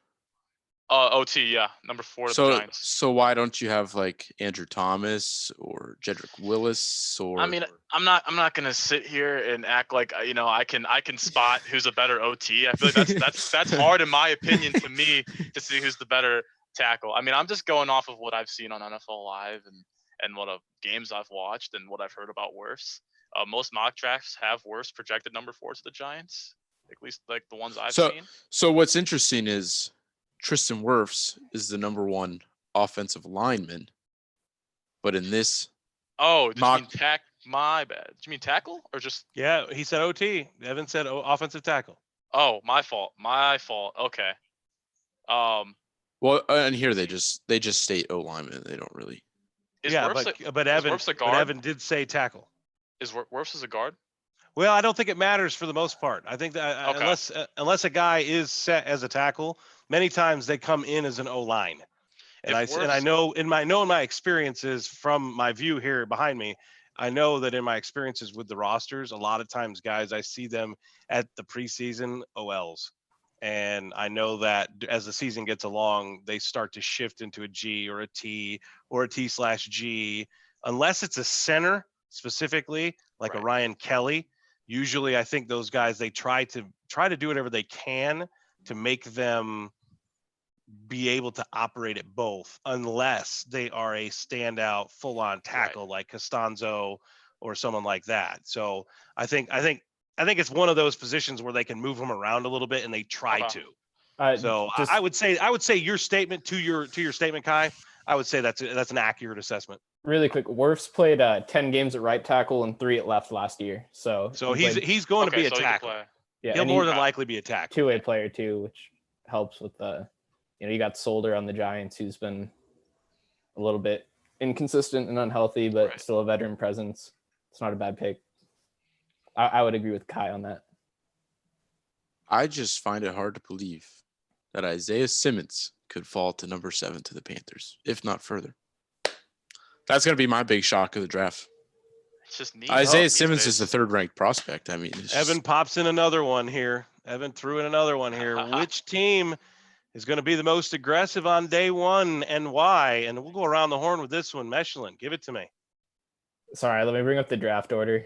OT, yeah, number 4 to the Giants. So why don't you have like Andrew Thomas or Jedrick Willis or? I mean, I'm not gonna sit here and act like I can spot who's a better OT. I feel like that's hard in my opinion to me to see who's the better tackle. I mean, I'm just going off of what I've seen on NFL Live and what games I've watched and what I've heard about Wirfs. Most mock drafts have Wirfs projected number 4 to the Giants, at least like the ones I've seen. So what's interesting is Tristan Wirfs is the number 1 offensive lineman, but in this did you mean my bad. Did you mean tackle or just? Yeah, he said OT. Evan said offensive tackle. Oh, my fault. Okay. Well, and here they just state O lineman. They don't really. But Evan did say tackle. Is Wirfs a guard? Well, I don't think it matters for the most part. I think that unless a guy is set as a tackle, many times they come in as an O line. And I know in my experiences from my view here behind me, I know that in my experiences with the rosters, a lot of times guys, I see them at the preseason OLs. And I know that as the season gets along, they start to shift into a G or a T or a T/G, unless it's a center specifically, like a Ryan Kelly. Usually I think those guys, they try to do whatever they can to make them be able to operate at both, unless they are a standout full-on tackle like Costanzo or someone like that. So I think it's one of those positions where they can move them around a little bit, and they try to. I would say your statement to your statement, Kai. I would say that's an accurate assessment. Really quick, Wirfs played 10 games at right tackle and 3 at left last year. So he's going to be a tackle. He'll more than likely be a tackle. Two-way player too, which helps with the. You got Solder on the Giants, who's been a little bit inconsistent and unhealthy, but still a veteran presence. It's not a bad pick. I would agree with Kai on that. I just find it hard to believe that Isaiah Simmons could fall to number 7 to the Panthers, if not further. That's going to be my big shock of the draft. It's just neat. Isaiah Simmons is the 3rd-ranked prospect. I mean, Evan pops in another one here. Evan threw in another one here. Which team is going to be the most aggressive on day 1 and why? And we'll go around the horn with this one. Mechelin, give it to me. Sorry, let me bring up the draft order.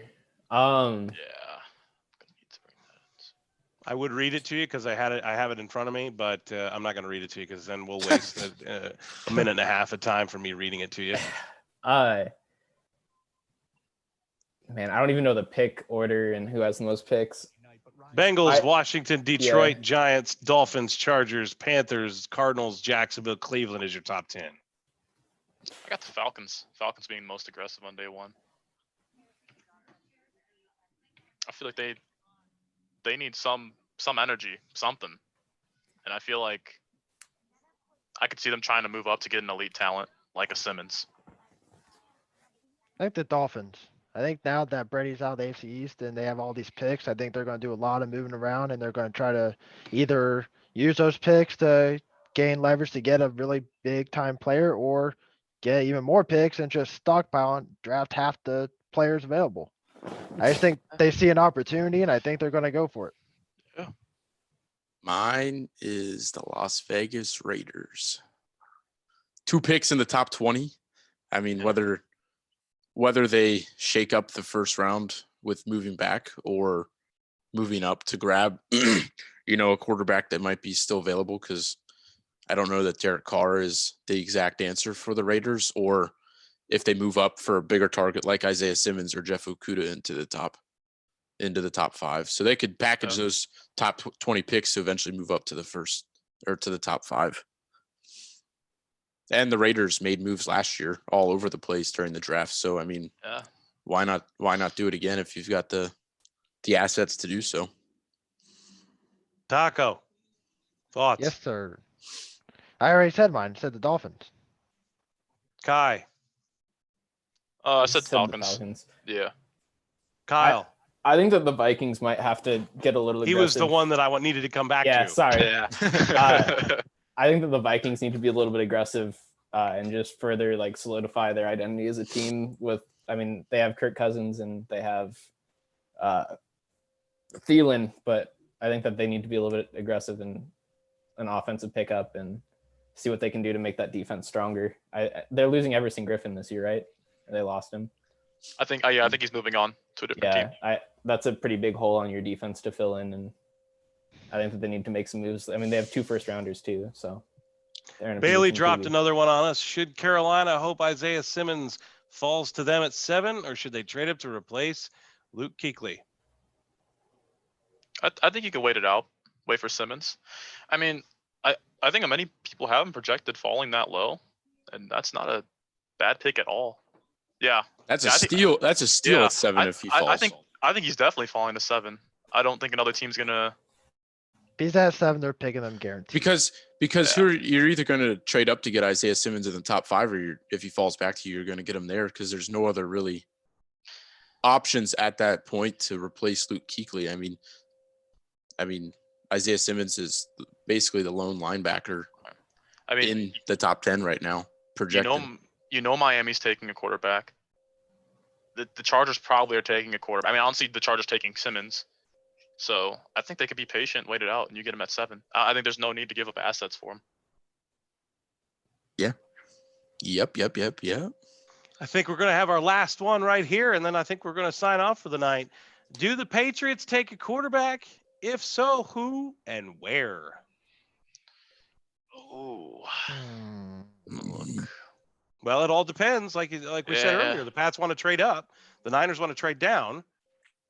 I would read it to you because I have it in front of me, but I'm not going to read it to you because then we'll waste a minute and a half of time for me reading it to you. Man, I don't even know the pick order and who has the most picks. Bengals, Washington, Detroit, Giants, Dolphins, Chargers, Panthers, Cardinals, Jacksonville, Cleveland is your top 10. I got the Falcons. Falcons being most aggressive on day one. I feel like they need some energy, something. And I feel like I could see them trying to move up to get an elite talent like a Simmons. I think the Dolphins. I think now that Brady's out of the AFC East and they have all these picks, I think they're going to do a lot of moving around and they're going to try to either use those picks to gain leverage to get a really big time player or get even more picks and just stockpile and draft half the players available. I just think they see an opportunity and I think they're going to go for it. Yeah. Mine is the Las Vegas Raiders. 2 picks in the top 20. I mean, whether they shake up the first round with moving back or moving up to grab, a quarterback that might be still available, because I don't know that Derek Carr is the exact answer for the Raiders, or if they move up for a bigger target like Isaiah Simmons or Jeff Okudah into the top 5. So they could package those top 20 picks to eventually move up to the first or to the top 5. And the Raiders made moves last year all over the place during the draft. So, I mean, why not do it again if you've got the assets to do so? Taco, thoughts? Yes, sir. I already said mine. Said the Dolphins. Kai. I said Falcons. Yeah. Kyle. I think that the Vikings might have to get a little aggressive. He was the one that I needed to come back to. Yeah, sorry. Yeah. I think that the Vikings need to be a little bit aggressive and just further solidify their identity as a team they have Kirk Cousins and they have Thielen, but I think that they need to be a little bit aggressive in an offensive pickup and see what they can do to make that defense stronger. They're losing Everson Griffin this year, right? They lost him. I think he's moving on to a different team. That's a pretty big hole on your defense to fill in, and I think that they need to make some moves. I mean, they have 2 first rounders too, so they're in a Bailey position dropped to another one on us. Should Carolina hope Isaiah Simmons falls to them at 7, or should they trade up to replace Luke Kuechly? I think you can wait it out. Wait for Simmons. I mean, I think many people have him projected falling that low, and that's not a bad pick at all. Yeah. That's a steal. That's a steal at 7 if he falls. I think he's definitely falling to 7. I don't think another team's gonna. If he's at 7, they're picking them guaranteed. Because you're either going to trade up to get Isaiah Simmons in the top 5, or if he falls back to you, you're going to get him there because there's no other really options at that point to replace Luke Kuechly. I mean, Isaiah Simmons is basically the lone linebacker. In the top 10 right now, projected. Miami's taking a quarterback. The Chargers probably are taking a quarterback. I mean, I don't see the Chargers taking Simmons. So I think they could be patient, wait it out, and you get him at 7. I think there's no need to give up assets for him. Yeah. Yep. I think we're going to have our last one right here, and then I think we're going to sign off for the night. Do the Patriots take a quarterback? If so, who and where? Oh. Well, it all depends. Like we said earlier, the Pats want to trade up. The Niners want to trade down,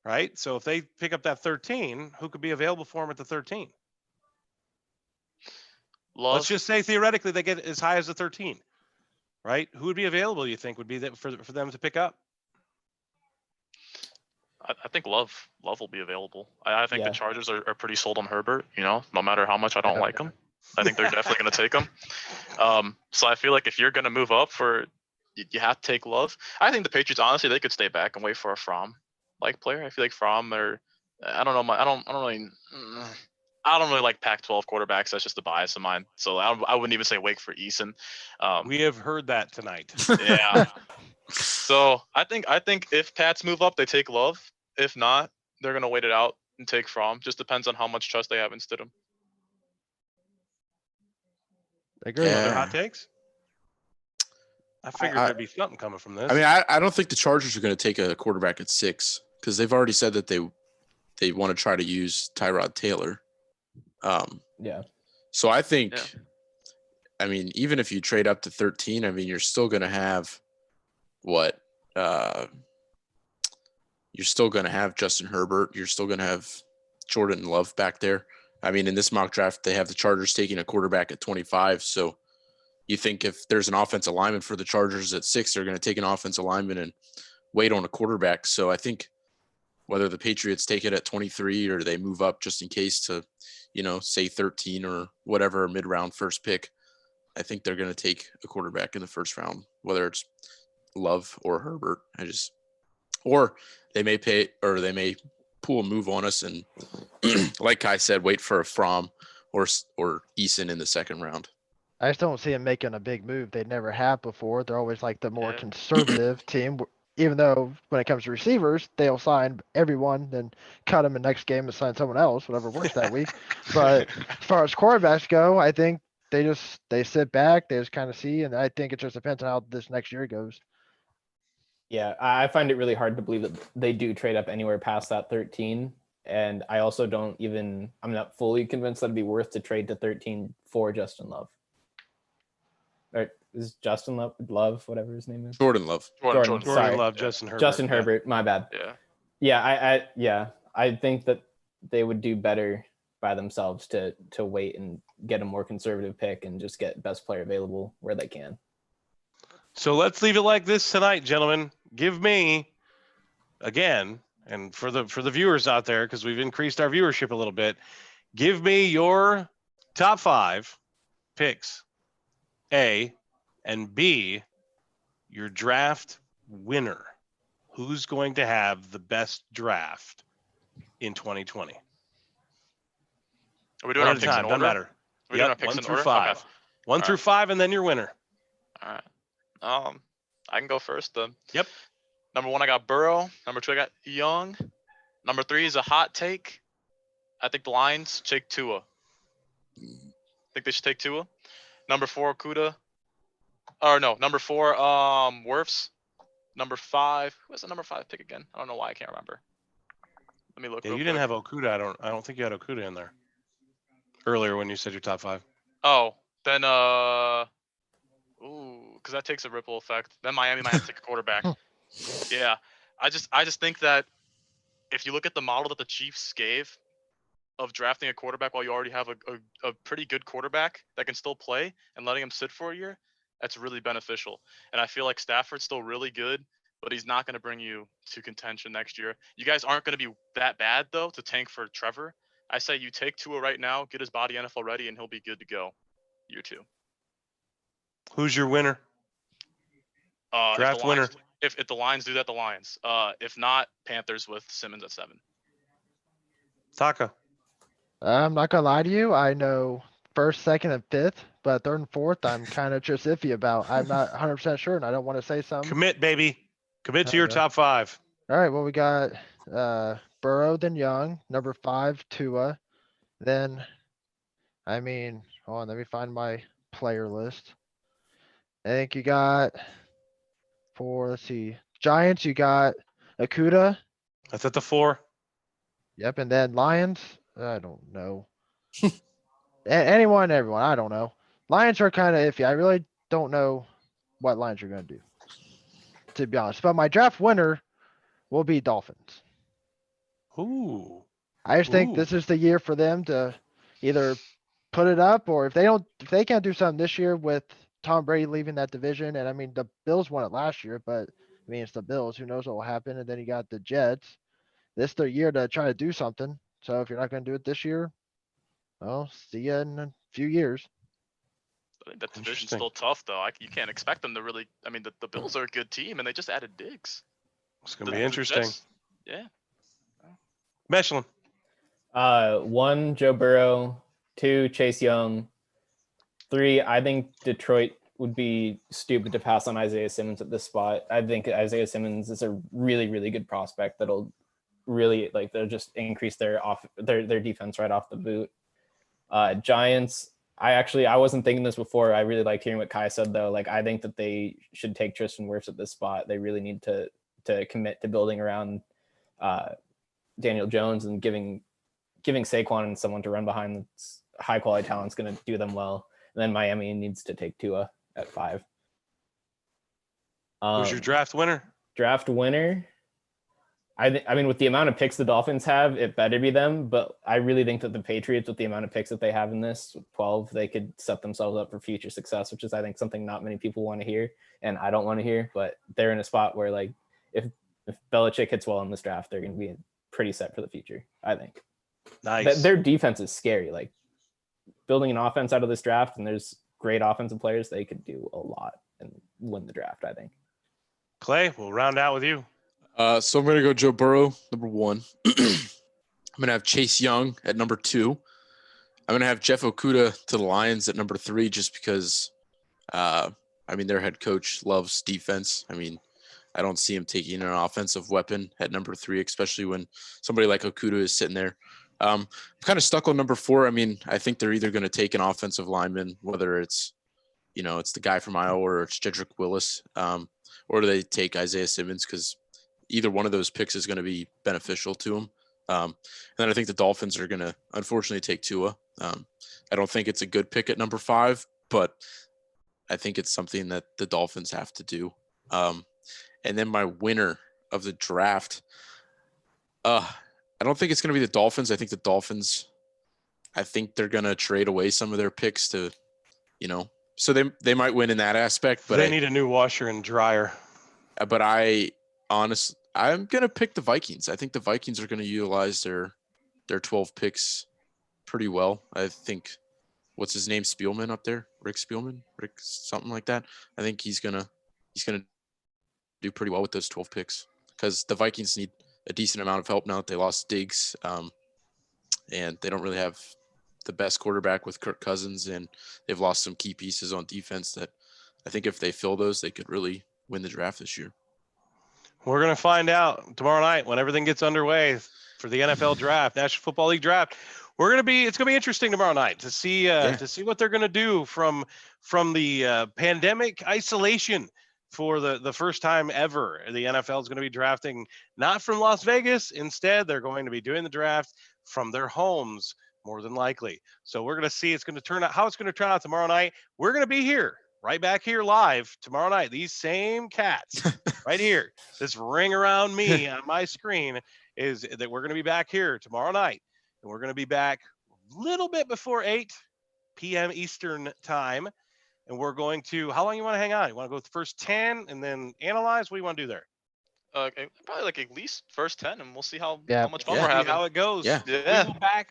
right? So if they pick up that 13, who could be available for them at the 13? Let's just say theoretically they get as high as the 13, right? Who would be available, you think, would be for them to pick up? I think Love will be available. I think the Chargers are pretty sold on Herbert, no matter how much I don't like him. I think they're definitely going to take him. So I feel like if you're going to move up you have to take Love. I think the Patriots, honestly, they could stay back and wait for a Fromm-like player. I feel like Fromm I don't really like Pac-12 quarterbacks. That's just a bias of mine. So I wouldn't even say wait for Eason. We have heard that tonight. Yeah. So I think if Pats move up, they take Love. If not, they're going to wait it out and take Fromm. Just depends on how much trust they have in Stidham. Agree. Other hot takes? I figured there'd be something coming from this. I mean, I don't think the Chargers are going to take a quarterback at 6 because they've already said that they want to try to use Tyrod Taylor. Yeah. So I think, Yeah. I mean, even if you trade up to 13, I mean, you're still going to have what? You're still going to have Justin Herbert. You're still going to have Jordan Love back there. I mean, in this mock draft, they have the Chargers taking a quarterback at 25. So you think if there's an offensive lineman for the Chargers at 6, they're going to take an offensive lineman and wait on a quarterback. So I think whether the Patriots take it at 23 or they move up just in case to, say 13 or whatever mid-round first pick, I think they're going to take a quarterback in the first round, whether it's Love or Herbert. Or they may pull a move on us and, like Kai said, wait for a Fromm or Eason in the second round. I just don't see them making a big move. They never have before. They're always like the more Yeah. conservative team. Even though when it comes to receivers, they'll sign everyone, then cut them in the next game and sign someone else, whatever works that week. But as far as quarterbacks go, I think they sit back, they just kind of see, and I think it just depends on how this next year goes. Yeah, I find it really hard to believe that they do trade up anywhere past that 13. And I also I'm not fully convinced that it'd be worth to trade to 13 for Justin Love. Or is Justin Love, whatever his name is? Jordan Love. Jordan. Sorry. Love, Justin Herbert. Justin Herbert, my bad. Yeah. Yeah, I think that they would do better by themselves to wait and get a more conservative pick and just get best player available where they can. So let's leave it like this tonight, gentlemen. Give me, again, and for the viewers out there, because we've increased our viewership a little bit, give me your top 5 picks, A, and B, your draft winner. Who's going to have the best draft in 2020? Are we doing our One at a picks time, in doesn't order? matter. Are we doing our picks 1 in through order? 5. Okay. 1 through Alright. 5, and then your winner. All right. I can go first then. Yep. Number 1, I got Burrow. Number 2, I got Young. Number 3 is a hot take. I think the Lions take Tua. Think they should take Tua. Number 4, Kuda. Or no, number 4, Wirfs. Number 5, who was the number 5 pick again? I don't know why I can't remember. Let me look. Yeah, real you didn't quick. have Okuda. I don't think you had Okuda in there earlier when you said your top 5. Oh, then because that takes a ripple effect. Then Miami might have to take a quarterback. Yeah, I just think that if you look at the model that the Chiefs gave of drafting a quarterback while you already have a pretty good quarterback that can still play and letting him sit for a year, that's really beneficial. And I feel like Stafford's still really good, but he's not going to bring you to contention next year. You guys aren't going to be that bad, though, to tank for Trevor. I say you take Tua right now, get his body NFL ready, and he'll be good to go year 2. Who's your winner? Draft winner. If the Lions do that, the Lions. If not, Panthers with Simmons at 7. Taka. I'm not gonna lie to you. I know first, second, and fifth, but third and fourth, I'm kind of just iffy about. I'm not 100% sure, and I don't want to say something. Commit, baby. Commit to your Okay. top 5. All right. Well, we got Burrow, then Young. Number 5, Tua. Then, hold on. Let me find my player list. I think you got let's see, Giants. You got Akuda. That's at the 4. Yep. And then Lions. I don't know. Anyone, everyone. I don't know. Lions are kind of iffy. I really don't know what Lions are going to do, to be honest. But my draft winner will be Dolphins. Ooh. I just think Ooh. this is the year for them to either put it up, or if they can't do something this year with Tom Brady leaving that division, and the Bills won it last year, but it's the Bills. Who knows what will happen? And then you got the Jets. This is their year to try to do something. So if you're not going to do it this year, well, see you in a few years. I think that division's Interesting. still tough, though. You can't expect them to really. The Bills are a good team, and they just added Diggs. It's going to be interesting. Yeah. Mechlin. 1, Joe Burrow. 2, Chase Young. 3, I think Detroit would be stupid to pass on Isaiah Simmons at this spot. I think Isaiah Simmons is a really, really good prospect that'll really they'll just increase their defense right off the boot. Giants. I wasn't thinking this before. I really liked hearing what Kai said though. I think that they should take Tristan Wirfs at this spot. They really need to commit to building around Daniel Jones and giving Saquon and someone to run behind that's high quality talent is going to do them well. And then Miami needs to take Tua at 5. Who's your draft winner? Draft winner? I mean, with the amount of picks the Dolphins have, it better be them. But I really think that the Patriots, with the amount of picks that they have in this, 12, they could set themselves up for future success, which is, I think, something not many people want to hear, and I don't want to hear. But they're in a spot where, like, if Belichick hits well in this draft, they're going to be pretty set for the future, I think. Nice. Their defense is scary. Like, building an offense out of this draft, and there's great offensive players, they could do a lot and win the draft, I think. Clay, we'll round out with you. So I'm going to go Joe Burrow, number 1. I'm going to have Chase Young at number 2. I'm going to have Jeff Okudah to the Lions at number 3 just because, I mean, their head coach loves defense. I mean, I don't see him taking an offensive weapon at number 3, especially when somebody like Okudah is sitting there. I'm kind of stuck on number 4. I mean, I think they're either going to take an offensive lineman, whether it's, it's the guy from Iowa or it's Jedrick Willis, or do they take Isaiah Simmons because either one of those picks is going to be beneficial to them. And then I think the Dolphins are going to, unfortunately, take Tua. I don't think it's a good pick at number 5, but I think it's something that the Dolphins have to do. And then my winner of the draft, I don't think it's going to be the Dolphins. I think the Dolphins, they're going to trade away some of their picks to, so they might win in that aspect. But they need a new washer and dryer. But I'm going to pick the Vikings. I think the Vikings are going to utilize their 12 picks pretty well. I think, what's his name? Spielman up there? Rick Spielman? Rick something like that. I think he's going to do pretty well with those 12 picks because the Vikings need a decent amount of help now that they lost Diggs. And they don't really have the best quarterback with Kirk Cousins, and they've lost some key pieces on defense that I think if they fill those, they could really win the draft this year. We're going to find out tomorrow night when everything gets underway for the NFL draft, National Football League draft. It's going to be interesting tomorrow night to see what they're going to do from the pandemic isolation for the first time ever. The NFL is going to be drafting not from Las Vegas. Instead, they're going to be doing the draft from their homes, more than likely. So we're going to see how it's going to turn out tomorrow night. We're going to be here, right back here live tomorrow night. These same cats right here, this ring around me on my screen is that we're going to be back here tomorrow night. And we're going to be back a little bit before 8 p.m. Eastern time. And we're going to, how long you want to hang on? You want to go with the first 10 and then analyze? What do you want to do there? Probably like at least first 10, and we'll see how much fun Yeah. we're having. How it goes. Yeah.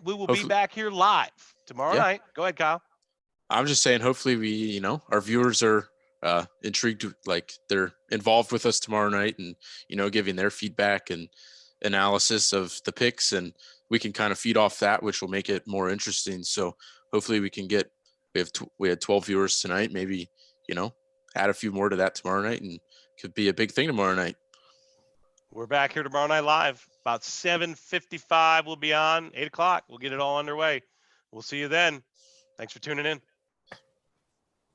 We will be back here live tomorrow night. Go ahead, Kyle. I'm just saying, hopefully we, our viewers are intrigued, like they're involved with us tomorrow night and, giving their feedback and analysis of the picks, and we can kind of feed off that, which will make it more interesting. So hopefully we can we had 12 viewers tonight, maybe, add a few more to that tomorrow night, and could be a big thing tomorrow night. We're back here tomorrow night live. About 7:55 we'll be on. 8 o'clock. We'll get it all underway. We'll see you then. Thanks for tuning in.